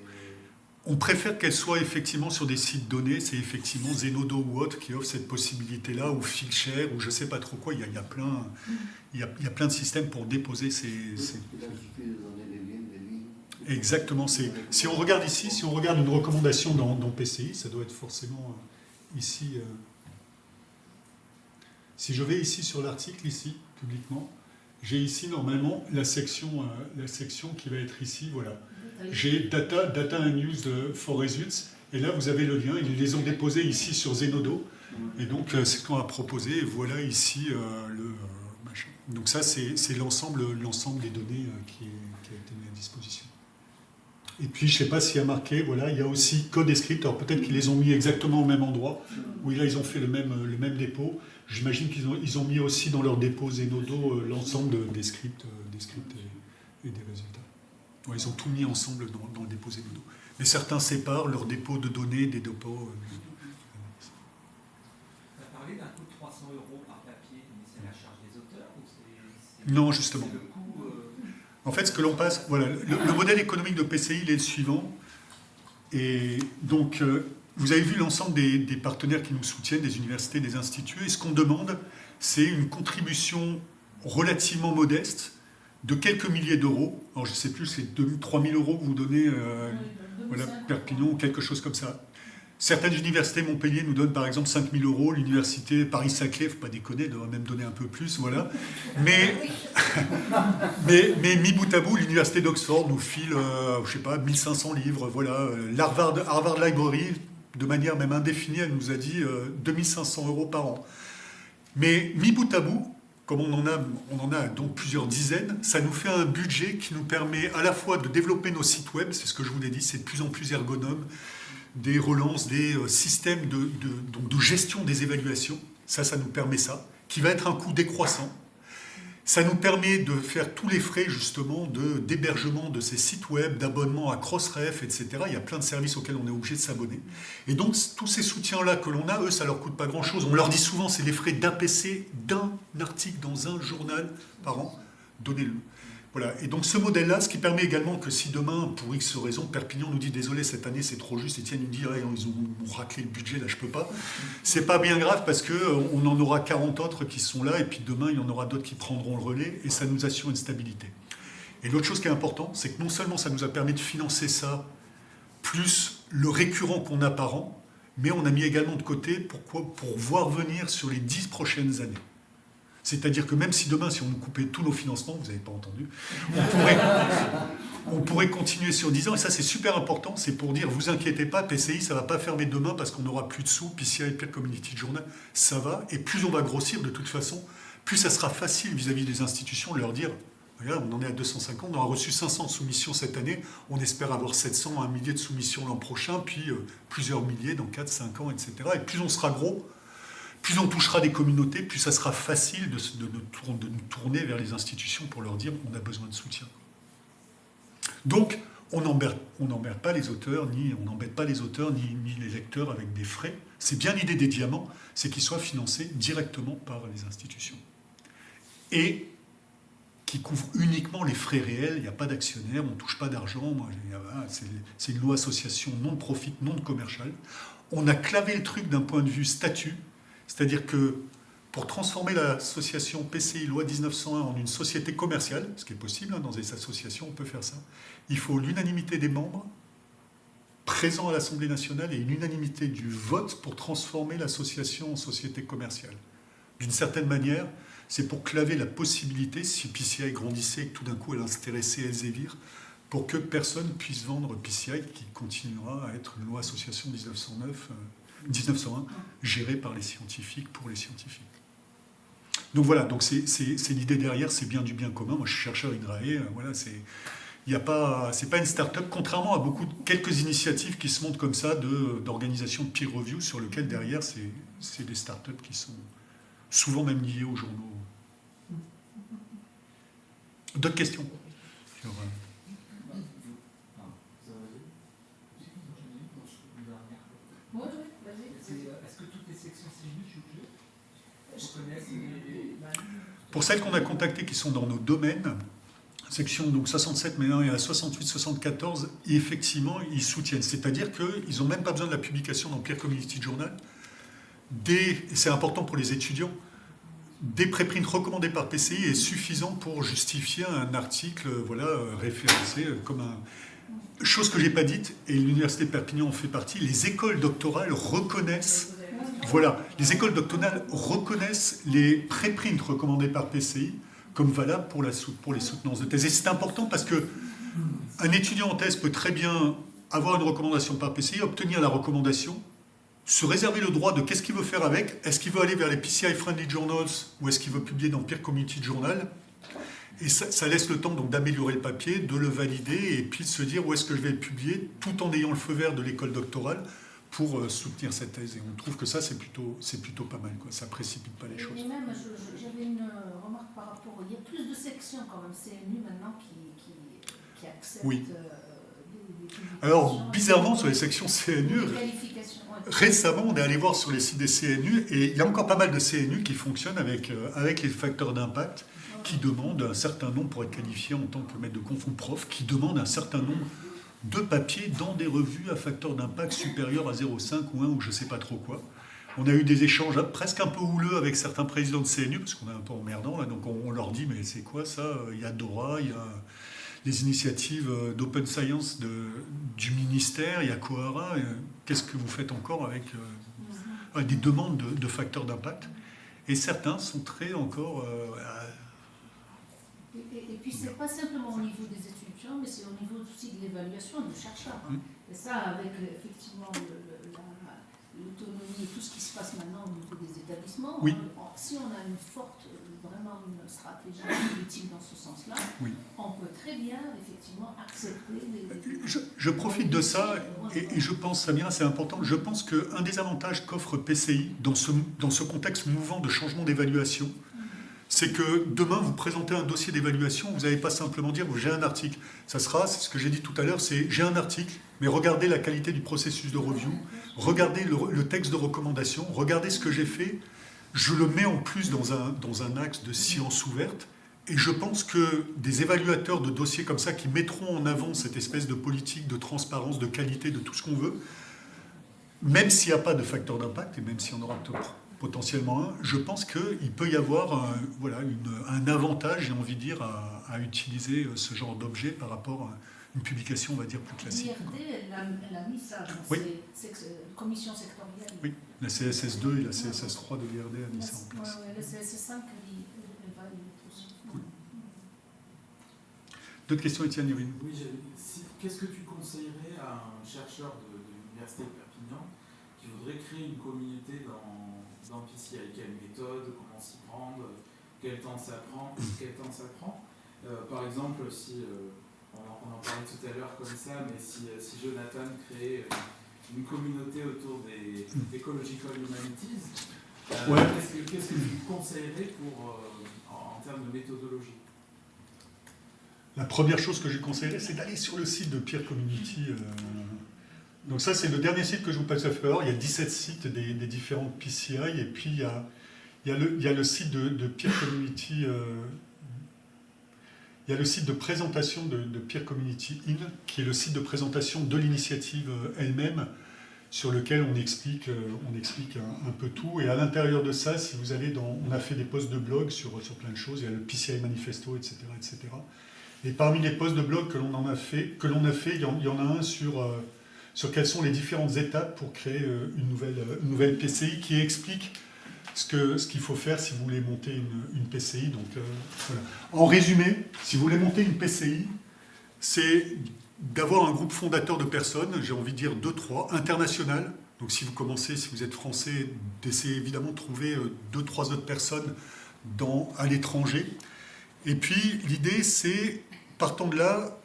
On préfère qu'elles soient effectivement sur des sites donnés. C'est effectivement Zenodo ou autre qui offre cette possibilité-là, ou Figshare, ou je ne sais pas trop quoi. Il y a plein de systèmes pour déposer ces... Exactement. Si on regarde ici, si on regarde une recommandation dans PCI, ça doit être forcément ici. Si je vais ici sur l'article, ici, publiquement, j'ai ici normalement la section qui va être ici, voilà. J'ai Data and News for Results, et là vous avez le lien, ils les ont déposés ici sur Zenodo, et donc c'est ce qu'on a proposé, et voilà ici le machin. Donc ça c'est l'ensemble des données qui a été mis à disposition. Et puis, je ne sais pas s'il y a marqué, voilà, il y a aussi code et script. Alors peut-être qu'ils les ont mis exactement au même endroit, où là, ils ont fait le même dépôt. J'imagine qu'ils ont mis aussi dans leur dépôt Zenodo l'ensemble des scripts et des résultats. Ouais, ils ont tout mis ensemble dans le dépôt Zenodo. Mais certains séparent leur dépôt de données des dépôts. Tu as parlé d'un coût de 300 € par papier, mais c'est la charge des auteurs ou Non, justement. c'est le coût, En fait, ce que l'on passe, voilà, le modèle économique de PCI, il est le suivant. Et donc, vous avez vu l'ensemble des partenaires qui nous soutiennent, des universités, des instituts. Et ce qu'on demande, c'est une contribution relativement modeste de quelques milliers d'euros. Alors, je ne sais plus, c'est 3 000 € que vous donnez, voilà, Perpignan, ou quelque chose comme ça. Certaines universités, Montpellier nous donnent par exemple 5 000 €, l'université Paris-Saclay, il ne faut pas déconner, doit même donner un peu plus, voilà. Mais mis bout à bout, l'université d'Oxford nous file, je sais pas, 1500 livres, voilà. Harvard Library, de manière même indéfinie, elle nous a dit 2500 € par an. Mais mis bout à bout, comme on en a donc plusieurs dizaines, ça nous fait un budget qui nous permet à la fois de développer nos sites web, c'est ce que je vous l'ai dit, c'est de plus en plus ergonome, des relances, des systèmes de gestion des évaluations. Ça nous permet ça, qui va être un coût décroissant. Ça nous permet de faire tous les frais, justement, d'hébergement de ces sites web, d'abonnement à Crossref, etc. Il y a plein de services auxquels on est obligé de s'abonner. Et donc, tous ces soutiens-là que l'on a, eux, ça leur coûte pas grand-chose. On leur dit souvent, c'est les frais d'un PC, d'un article dans un journal par an. Donnez-le. Voilà. Et donc ce modèle-là, ce qui permet également que si demain, pour X raison, Perpignan nous dit désolé, cette année c'est trop juste, Étienne nous dit ils ont raclé le budget, là je peux pas. C'est pas bien grave parce qu'on en aura 40 autres qui sont là et puis demain il y en aura d'autres qui prendront le relais et ça nous assure une stabilité. Et l'autre chose qui est importante, c'est que non seulement ça nous a permis de financer ça, plus le récurrent qu'on a par an, mais on a mis également de côté pour voir venir sur les 10 prochaines années. C'est-à-dire que même si demain, si on nous coupait tous nos financements, vous n'avez pas entendu, on pourrait continuer sur 10 ans. Et ça, c'est super important. C'est pour dire, vous inquiétez pas, PCI, ça ne va pas fermer demain parce qu'on n'aura plus de sous. PCI, Peer Community Journal, ça va. Et plus on va grossir, de toute façon, plus ça sera facile vis-à-vis des institutions de leur dire, regarde, on en est à 250, on a reçu 500 soumissions cette année, on espère avoir 700, 1 millier de soumissions l'an prochain, puis plusieurs milliers dans 4, 5 ans, etc. Et plus on sera gros, plus on touchera des communautés, plus ça sera facile de nous tourner vers les institutions pour leur dire on a besoin de soutien. Donc, on n'embête pas les auteurs, ni les lecteurs avec des frais. C'est bien l'idée des diamants, c'est qu'ils soient financés directement par les institutions. Et qui couvrent uniquement les frais réels, il n'y a pas d'actionnaire, on ne touche pas d'argent, c'est une loi association non-profit, non-commerciale. On a clavé le truc d'un point de vue statut. C'est-à-dire que pour transformer l'association PCI Loi 1901 en une société commerciale, ce qui est possible, dans des associations, on peut faire ça, il faut l'unanimité des membres présents à l'Assemblée nationale et une unanimité du vote pour transformer l'association en société commerciale. D'une certaine manière, c'est pour claver la possibilité, si PCI grandissait et que tout d'un coup elle intéressait Elsevier, pour que personne puisse vendre PCI qui continuera à être une loi association 1901, gérée par les scientifiques, pour les scientifiques. Donc voilà, donc c'est l'idée derrière, c'est bien du bien commun. Moi, je suis chercheur INRAE, voilà, c'est pas une start-up, contrairement à quelques initiatives qui se montrent comme ça d'organisations de peer review, sur lesquelles derrière, c'est des start-up qui sont souvent même liées aux journaux. D'autres questions sur, Est-ce que toutes les sections CNU reconnaissent pour celles qu'on a contactées qui sont dans nos domaines, section donc 67 maintenant et à 68-74, effectivement, ils soutiennent. C'est-à-dire qu'ils n'ont même pas besoin de la publication dans Peer Community Journal. Et c'est important pour les étudiants, des préprints recommandés par PCI est suffisant pour justifier un article référencé comme un... Chose que je n'ai pas dite, et l'Université de Perpignan en fait partie, les écoles doctorales reconnaissent... les écoles doctorales reconnaissent les préprints recommandés par PCI comme valables pour les soutenances de thèse. Et c'est important parce qu'un étudiant en thèse peut très bien avoir une recommandation par PCI, obtenir la recommandation, se réserver le droit de qu'est-ce qu'il veut faire avec, est-ce qu'il veut aller vers les PCI Friendly Journals ou est-ce qu'il veut publier dans Peer Community Journal, Et ça laisse le temps donc d'améliorer le papier, de le valider et puis de se dire où est-ce que je vais le publier, tout en ayant le feu vert de l'école doctorale pour soutenir cette thèse. Et on trouve que ça, c'est plutôt pas mal, quoi. Ça précipite pas les choses. Et même, j'avais une remarque par rapport... Il y a plus de sections quand même CNU maintenant qui acceptent... Oui. Des Alors, bizarrement, sur les sections CNU, récemment, on est allé voir sur les sites des CNU et il y a encore pas mal de CNU qui fonctionnent avec les facteurs d'impact qui demandent un certain nombre, pour être qualifié en tant que maître de conf ou prof, qui demandent un certain nombre de papiers dans des revues à facteur d'impact supérieur à 0,5 ou 1 ou je ne sais pas trop quoi. On a eu des échanges presque un peu houleux avec certains présidents de CNU, parce qu'on est un peu emmerdant, là, donc on leur dit, mais c'est quoi ça? Il y a Dora, il y a les initiatives d'open science du ministère, il y a Coara, qu'est-ce que vous faites encore avec des demandes de facteurs d'impact? Et certains sont très encore... Et puis c'est pas simplement au niveau des étudiants, mais c'est au niveau aussi de l'évaluation du chercheur. Et ça, avec effectivement l'autonomie et tout ce qui se passe maintenant au niveau des établissements, si on a vraiment une stratégie politique dans ce sens-là, on peut très bien effectivement accepter Je profite de ça et je pense, Samira, c'est important, je pense qu'un des avantages qu'offre PCI dans ce contexte mouvant de changement d'évaluation, c'est que demain, vous présentez un dossier d'évaluation, vous n'allez pas simplement dire « j'ai un article ». Ça sera, c'est ce que j'ai dit tout à l'heure, c'est « j'ai un article, mais regardez la qualité du processus de review, regardez le texte de recommandation, regardez ce que j'ai fait, je le mets en plus dans un axe de science ouverte ». Et je pense que des évaluateurs de dossiers comme ça qui mettront en avant cette espèce de politique de transparence, de qualité, de tout ce qu'on veut, même s'il n'y a pas de facteur d'impact, et même si on aura potentiellement un, je pense qu'il peut y avoir un avantage, j'ai envie de dire, à utiliser ce genre d'objet par rapport à une publication, on va dire, plus classique. L'IRD, elle a mis ça dans ses commissions sectorielles. Oui, la CSS2 et la CSS3 de l'IRD a mis ça en place. Oui, la CSS5, elle va y mettre aussi. D'autres questions, Étienne Yurine? Oui, qu'est-ce que tu conseillerais à un chercheur de l'Université de Perpignan qui voudrait créer une communauté dans PCI? Quelle méthode, comment s'y prendre, quel temps ça prend, par exemple, si on en parlait tout à l'heure comme ça, mais si Jonathan créait une communauté autour des Ecological Humanities, qu'est-ce que tu conseillerais en termes de méthodologie? La première chose que je conseillerais, c'est d'aller sur le site de Peer Community. Donc ça, c'est le dernier site que je vous passe à faire. Il y a 17 sites des différentes PCI, et puis il y a le site de Peer Community, il y a le site de présentation de Peer Community In, qui est le site de présentation de l'initiative elle-même, sur lequel on explique un peu tout. Et à l'intérieur de ça, si vous allez on a fait des posts de blog sur plein de choses, il y a le PCI Manifesto, etc., etc. Et parmi les posts de blog que l'on a fait, il y en a un sur quelles sont les différentes étapes pour créer une nouvelle PCI qui explique ce qu'il faut faire si vous voulez monter une PCI. Donc, voilà. En résumé, si vous voulez monter une PCI, c'est d'avoir un groupe fondateur de personnes, j'ai envie de dire 2-3, international. Donc si vous commencez, si vous êtes français, d'essayer évidemment de trouver 2-3 autres personnes à l'étranger. Et puis l'idée, c'est, partant de là,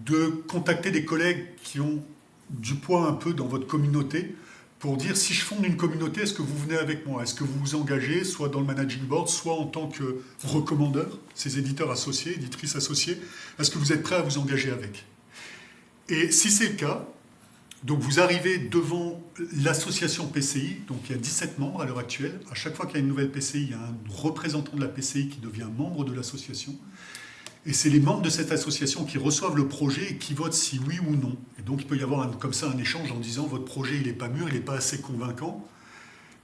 de contacter des collègues qui ont du poids un peu dans votre communauté pour dire, si je fonde une communauté, est-ce que vous venez avec moi? Est-ce que vous vous engagez, soit dans le managing board, soit en tant que recommandeur, ces éditeurs associés, éditrices associées, est-ce que vous êtes prêts à vous engager avec? Et si c'est le cas, donc vous arrivez devant l'association PCI, donc il y a 17 membres à l'heure actuelle. À chaque fois qu'il y a une nouvelle PCI, il y a un représentant de la PCI qui devient membre de l'association. Et c'est les membres de cette association qui reçoivent le projet et qui votent si oui ou non. Et donc il peut y avoir comme ça un échange en disant votre projet il n'est pas mûr, il n'est pas assez convaincant.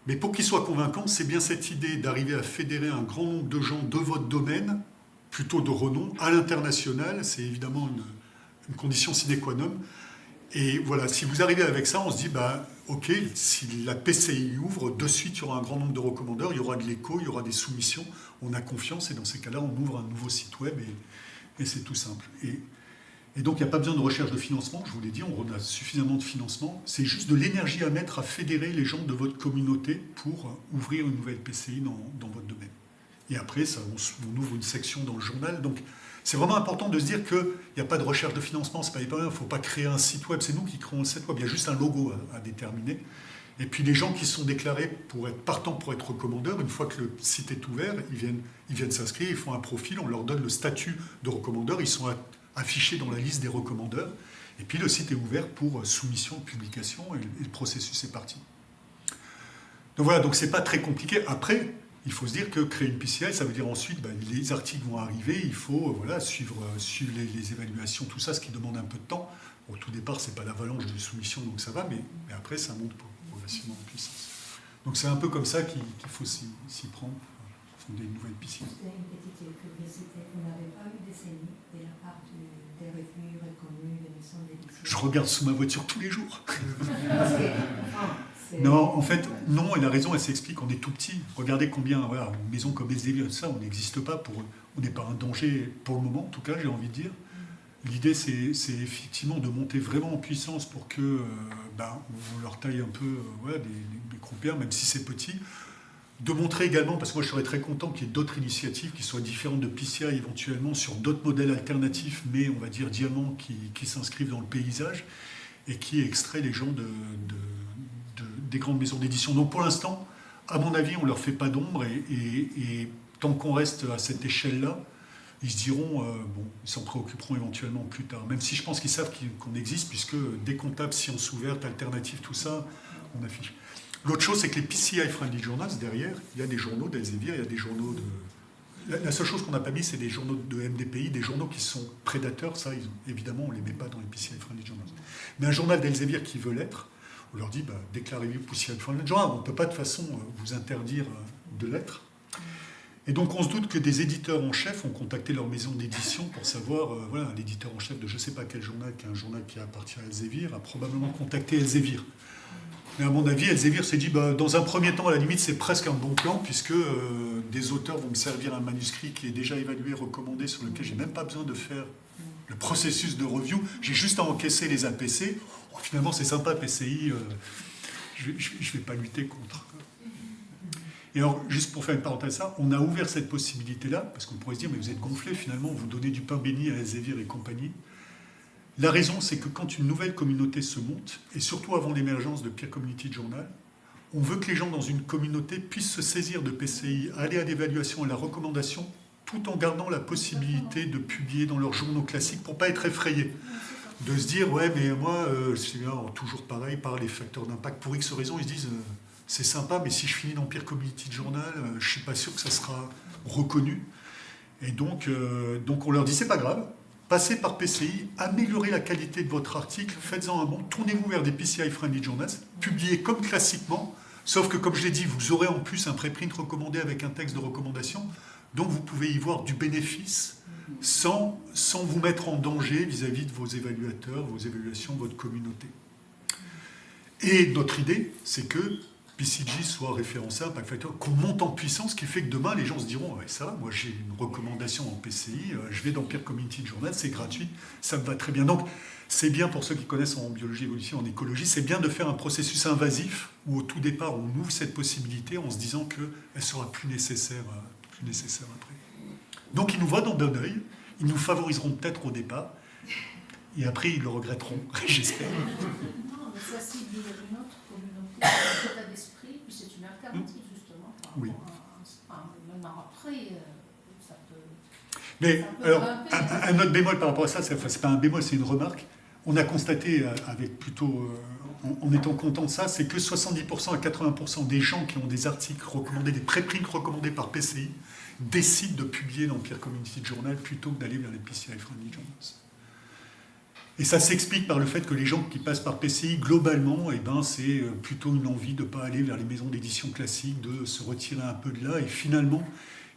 Mais pour qu'il soit convaincant, c'est bien cette idée d'arriver à fédérer un grand nombre de gens de votre domaine, plutôt de renom, à l'international. C'est évidemment une condition sine qua non. Et voilà, si vous arrivez avec ça, on se dit, ok, si la PCI ouvre, de suite, il y aura un grand nombre de recommandeurs, il y aura de l'écho, il y aura des soumissions, on a confiance, et dans ces cas-là, on ouvre un nouveau site web, et c'est tout simple. Et donc, il n'y a pas besoin de recherche de financement, je vous l'ai dit, on a suffisamment de financement, c'est juste de l'énergie à mettre à fédérer les gens de votre communauté pour ouvrir une nouvelle PCI dans votre domaine. Et après, on ouvre une section dans le journal. Donc, c'est vraiment important de se dire qu'il n'y a pas de recherche de financement, c'est pas il ne faut pas créer un site web, c'est nous qui créons le site web, il y a juste un logo à déterminer. Et puis les gens qui sont déclarés pour être partants pour être recommandeurs, une fois que le site est ouvert, ils viennent s'inscrire, ils font un profil, on leur donne le statut de recommandeur, ils sont affichés dans la liste des recommandeurs, et puis le site est ouvert pour soumission, publication, et le processus est parti. Donc voilà, donc c'est pas très compliqué. Après, il faut se dire que créer une PCI, ça veut dire ensuite, les articles vont arriver, il faut suivre les évaluations, tout ça, ce qui demande un peu de temps. Au tout départ, c'est pas l'avalanche de soumission, donc ça va, mais après, ça monte progressivement en puissance. Donc c'est un peu comme ça qu'il faut s'y prendre, fonder une nouvelle PCI. Juste une petite curiosité, vous n'avez pas eu des saisies de la part des revues reconnues, des maisons d'édition? Je regarde sous ma voiture tous les jours. Non, en fait, non, elle a raison, elle s'explique, on est tout petit. Regardez combien, voilà, une maison comme Elsevier, ça, on n'existe pas, on n'est pas un danger pour le moment, en tout cas, j'ai envie de dire. L'idée, c'est effectivement de monter vraiment en puissance pour que on leur taille un peu des croupières, même si c'est petit. De montrer également, parce que moi je serais très content qu'il y ait d'autres initiatives qui soient différentes de PCI éventuellement sur d'autres modèles alternatifs, mais on va dire diamants qui s'inscrivent dans le paysage et qui extraient les gens des grandes maisons d'édition. Donc pour l'instant, à mon avis, on ne leur fait pas d'ombre et tant qu'on reste à cette échelle-là, ils se diront, ils s'en préoccuperont éventuellement plus tard. Même si je pense qu'ils savent qu'on existe, puisque dès qu'on tape sciences ouvertes, alternatives, tout ça, on affiche. L'autre chose, c'est que les PCI Friendly Journals, derrière, il y a des journaux d'Elsevier, il y a des journaux de... La seule chose qu'on n'a pas mis, c'est des journaux de MDPI, des journaux qui sont prédateurs. Ça, évidemment, on ne les met pas dans les PCI Friendly Journals. Mais un journal d'Elsevier qui veut l'être, on leur dit, déclarez-vous PCI Friendly Journal. On ne peut pas de toute façon vous interdire de l'être. Et donc on se doute que des éditeurs en chef ont contacté leur maison d'édition pour savoir, l'éditeur en chef de je ne sais pas quel journal, qui est un journal qui appartient à Elsevier, a probablement contacté Elsevier. Mais à mon avis, Elsevier s'est dit, dans un premier temps, à la limite, c'est presque un bon plan, puisque des auteurs vont me servir un manuscrit qui est déjà évalué, recommandé, sur lequel je n'ai même pas besoin de faire le processus de review, j'ai juste à encaisser les APC. Finalement, c'est sympa, PCI, je ne vais pas lutter contre. Et alors, juste pour faire une parenthèse à ça, on a ouvert cette possibilité-là, parce qu'on pourrait se dire, mais vous êtes gonflés finalement, vous donnez du pain béni à Elsevier et compagnie. La raison, c'est que quand une nouvelle communauté se monte, et surtout avant l'émergence de Peer Community Journal, on veut que les gens dans une communauté puissent se saisir de PCI, aller à l'évaluation et à la recommandation, tout en gardant la possibilité de publier dans leurs journaux classiques pour ne pas être effrayés. De se dire, ouais, mais moi, c'est toujours pareil, par les facteurs d'impact, pour X raisons, ils se disent... c'est sympa, mais si je finis dans Peer Community Journal, je ne suis pas sûr que ça sera reconnu. Et donc on leur dit, c'est pas grave, passez par PCI, améliorez la qualité de votre article, faites-en un bon, tournez-vous vers des PCI Friendly Journals, publiez comme classiquement, sauf que, comme je l'ai dit, vous aurez en plus un préprint recommandé avec un texte de recommandation, donc vous pouvez y voir du bénéfice sans vous mettre en danger vis-à-vis de vos évaluateurs, vos évaluations, votre communauté. Et notre idée, c'est que PCJ soit référencé à Impact Factor, qu'on monte en puissance, ce qui fait que demain, les gens se diront ouais, ça, moi j'ai une recommandation en PCI, je vais dans Peer Community Journal, c'est gratuit, ça me va très bien. Donc, c'est bien pour ceux qui connaissent en biologie évolution, en écologie, c'est bien de faire un processus invasif où au tout départ, on ouvre cette possibilité en se disant qu'elle sera plus nécessaire après. Donc, ils nous voient d'un bon œil, ils nous favoriseront peut-être au départ, et après, ils le regretteront, j'espère. Non, mais ça cible une autre communauté, un état d'esprit, puis c'est une alternative, justement. Oui. Maintenant, après, ça peut... Mais ça peut alors, grimper. un autre bémol par rapport à ça, c'est pas un bémol, c'est une remarque. On a constaté, avec plutôt, en étant content de ça, c'est que 70% à 80% des gens qui ont des articles recommandés, des préprints recommandés par PCI, décident de publier dans Peer Community Journal plutôt que d'aller vers les PCI Friendly Journals. Et ça s'explique par le fait que les gens qui passent par PCI, globalement, c'est plutôt une envie de ne pas aller vers les maisons d'édition classiques, de se retirer un peu de là, et finalement,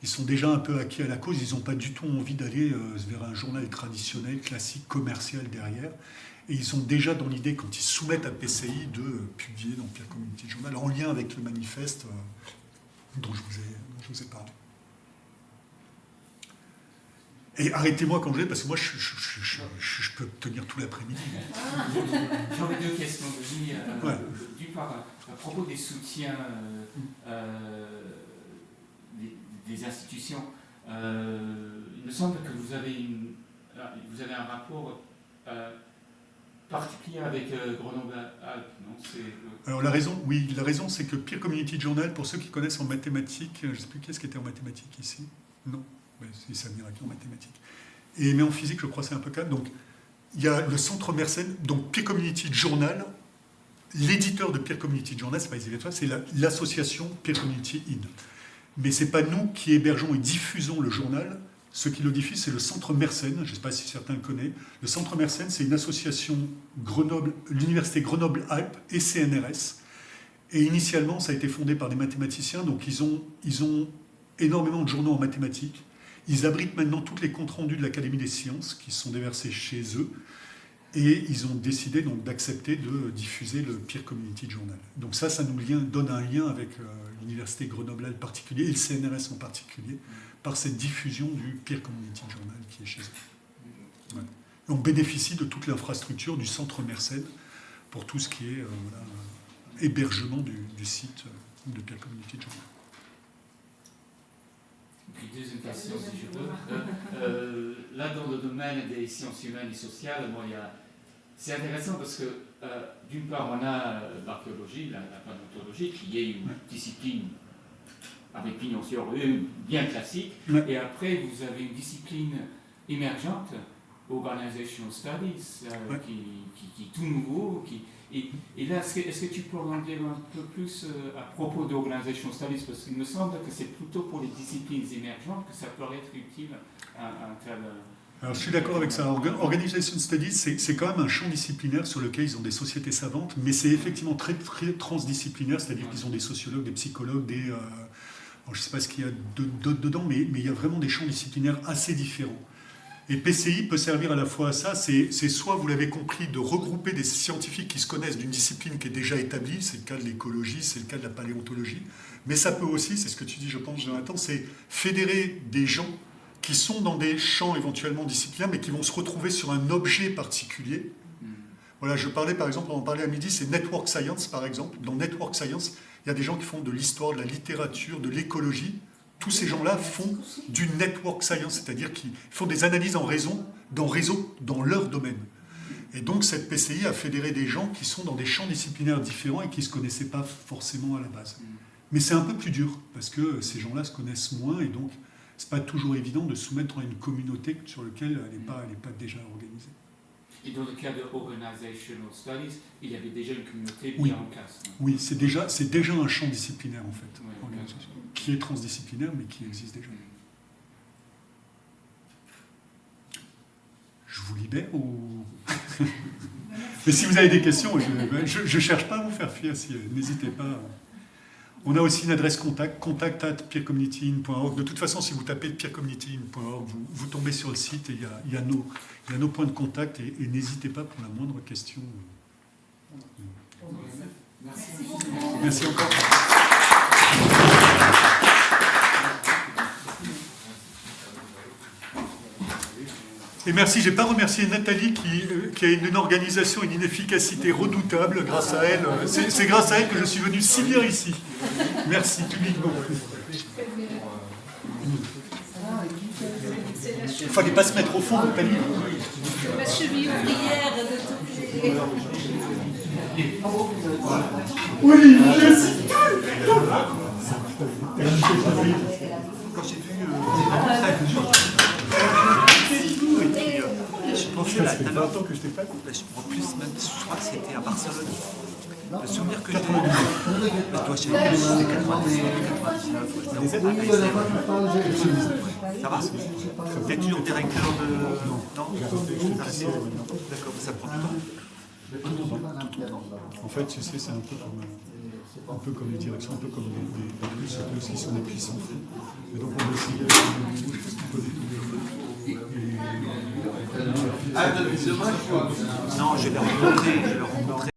ils sont déjà un peu acquis à la cause, ils n'ont pas du tout envie d'aller vers un journal traditionnel, classique, commercial derrière, et ils ont déjà dans l'idée, quand ils soumettent à PCI, de publier dans Peer Community Journal, en lien avec le manifeste dont je vous ai parlé. Et arrêtez-moi quand je vais, parce que moi, je peux tenir tout l'après-midi. J'aurais deux questions, Denis. Ouais. D'une part, à propos des soutiens, des des institutions. Il me semble que vous avez un rapport particulier avec Grenoble-Alpes, non? Alors la raison, c'est que Peer Community Journal, pour ceux qui connaissent en mathématiques, je ne sais plus qui est-ce qui était en mathématiques ici. Non, c'est Samir qui est en mathématiques. Mais en physique, je crois que c'est un peu calme. Donc, il y a le centre Mersenne, donc Peer Community Journal. L'éditeur de Peer Community Journal, c'est pas Easyvet, c'est l'association Peer Community In. Mais c'est pas nous qui hébergeons et diffusons le journal. Ce qui le diffuse, c'est le centre Mersenne. Je ne sais pas si certains le connaissent. Le centre Mersenne, c'est une association l'université Grenoble-Alpes et CNRS. Et initialement, ça a été fondé par des mathématiciens. Donc, ils ont énormément de journaux en mathématiques. Ils abritent maintenant tous les comptes rendus de l'Académie des sciences qui sont déversés chez eux. Et ils ont décidé donc d'accepter de diffuser le Peer Community Journal. Donc ça nous donne un lien avec l'université Grenoble-Alpes en particulier et le CNRS en particulier, par cette diffusion du Peer Community Journal qui est chez eux. Ouais. On bénéficie de toute l'infrastructure du centre Mersenne pour tout ce qui est hébergement du site de Peer Community Journal. Puis deuxième question, si je peux. Là, dans le domaine des sciences humaines et sociales, c'est intéressant parce que, d'une part, on a l'archéologie, la paléontologie, qui est une discipline avec pignon sur rue, bien classique. Ouais. Et après, vous avez une discipline émergente, Organizational Studies, qui est tout nouveau. Et là, est-ce que tu peux en dire un peu plus à propos d'Organizational Studies? Parce qu'il me semble que c'est plutôt pour les disciplines émergentes que ça peut être utile à un tel... Alors, je suis d'accord avec ça. Organization Studies, c'est quand même un champ disciplinaire sur lequel ils ont des sociétés savantes, mais c'est effectivement très, très transdisciplinaire, c'est-à-dire qu'ils ont des sociologues, des psychologues, je ne sais pas ce qu'il y a dedans, mais il y a vraiment des champs disciplinaires assez différents. Et PCI peut servir à la fois à ça, c'est soit, vous l'avez compris, de regrouper des scientifiques qui se connaissent d'une discipline qui est déjà établie, c'est le cas de l'écologie, c'est le cas de la paléontologie, mais ça peut aussi, c'est ce que tu dis, je pense, Jonathan, c'est fédérer des gens qui sont dans des champs éventuellement disciplinaires, mais qui vont se retrouver sur un objet particulier. Voilà, je parlais par exemple, on en parlait à midi, c'est Network Science par exemple. Dans Network Science, il y a des gens qui font de l'histoire, de la littérature, de l'écologie. Tous ces gens-là font du network science, c'est-à-dire qu'ils font des analyses en réseau dans leur domaine. Et donc cette PCI a fédéré des gens qui sont dans des champs disciplinaires différents et qui ne se connaissaient pas forcément à la base. Mais c'est un peu plus dur, parce que ces gens-là se connaissent moins, et donc ce n'est pas toujours évident de soumettre à une communauté sur laquelle elle n'est pas déjà organisée. Et dans le cas de Organizational Studies, il y avait déjà une communauté bien en place. Oui, c'est déjà un champ disciplinaire en fait, qui est transdisciplinaire mais qui existe déjà. Je vous libère ou... Mais si vous avez des questions, je ne cherche pas à vous faire fuir, n'hésitez pas. On a aussi une adresse contact@peercommunityin.org. De toute façon, si vous tapez peercommunityin.org, vous tombez sur le site et il y a nos points de contact et n'hésitez pas pour la moindre question. Merci encore. Et merci, je n'ai pas remercié Nathalie qui a une organisation et une efficacité redoutable. Grâce à elle, c'est grâce à elle que je suis venu si bien ici. Merci publiquement. Il ne fallait pas se mettre au fond, Nathalie. La cheville ouvrière de tous les... Oui, je suis quand j'ai vu je pensais à ça fait longtemps que je t'ai pas. En plus, même, je crois que c'était à Barcelone. Le souvenir que j'ai, toi, c'était 99. Ça va? T'es toujours directeur de... Non? D'accord, ça prend du temps. En fait, tu sais, c'est un peu comme les directions, un peu comme les plus qui sont des puissants. Et donc, on va essayer de faire des choses qui peuvent Non, je vais les rencontrer.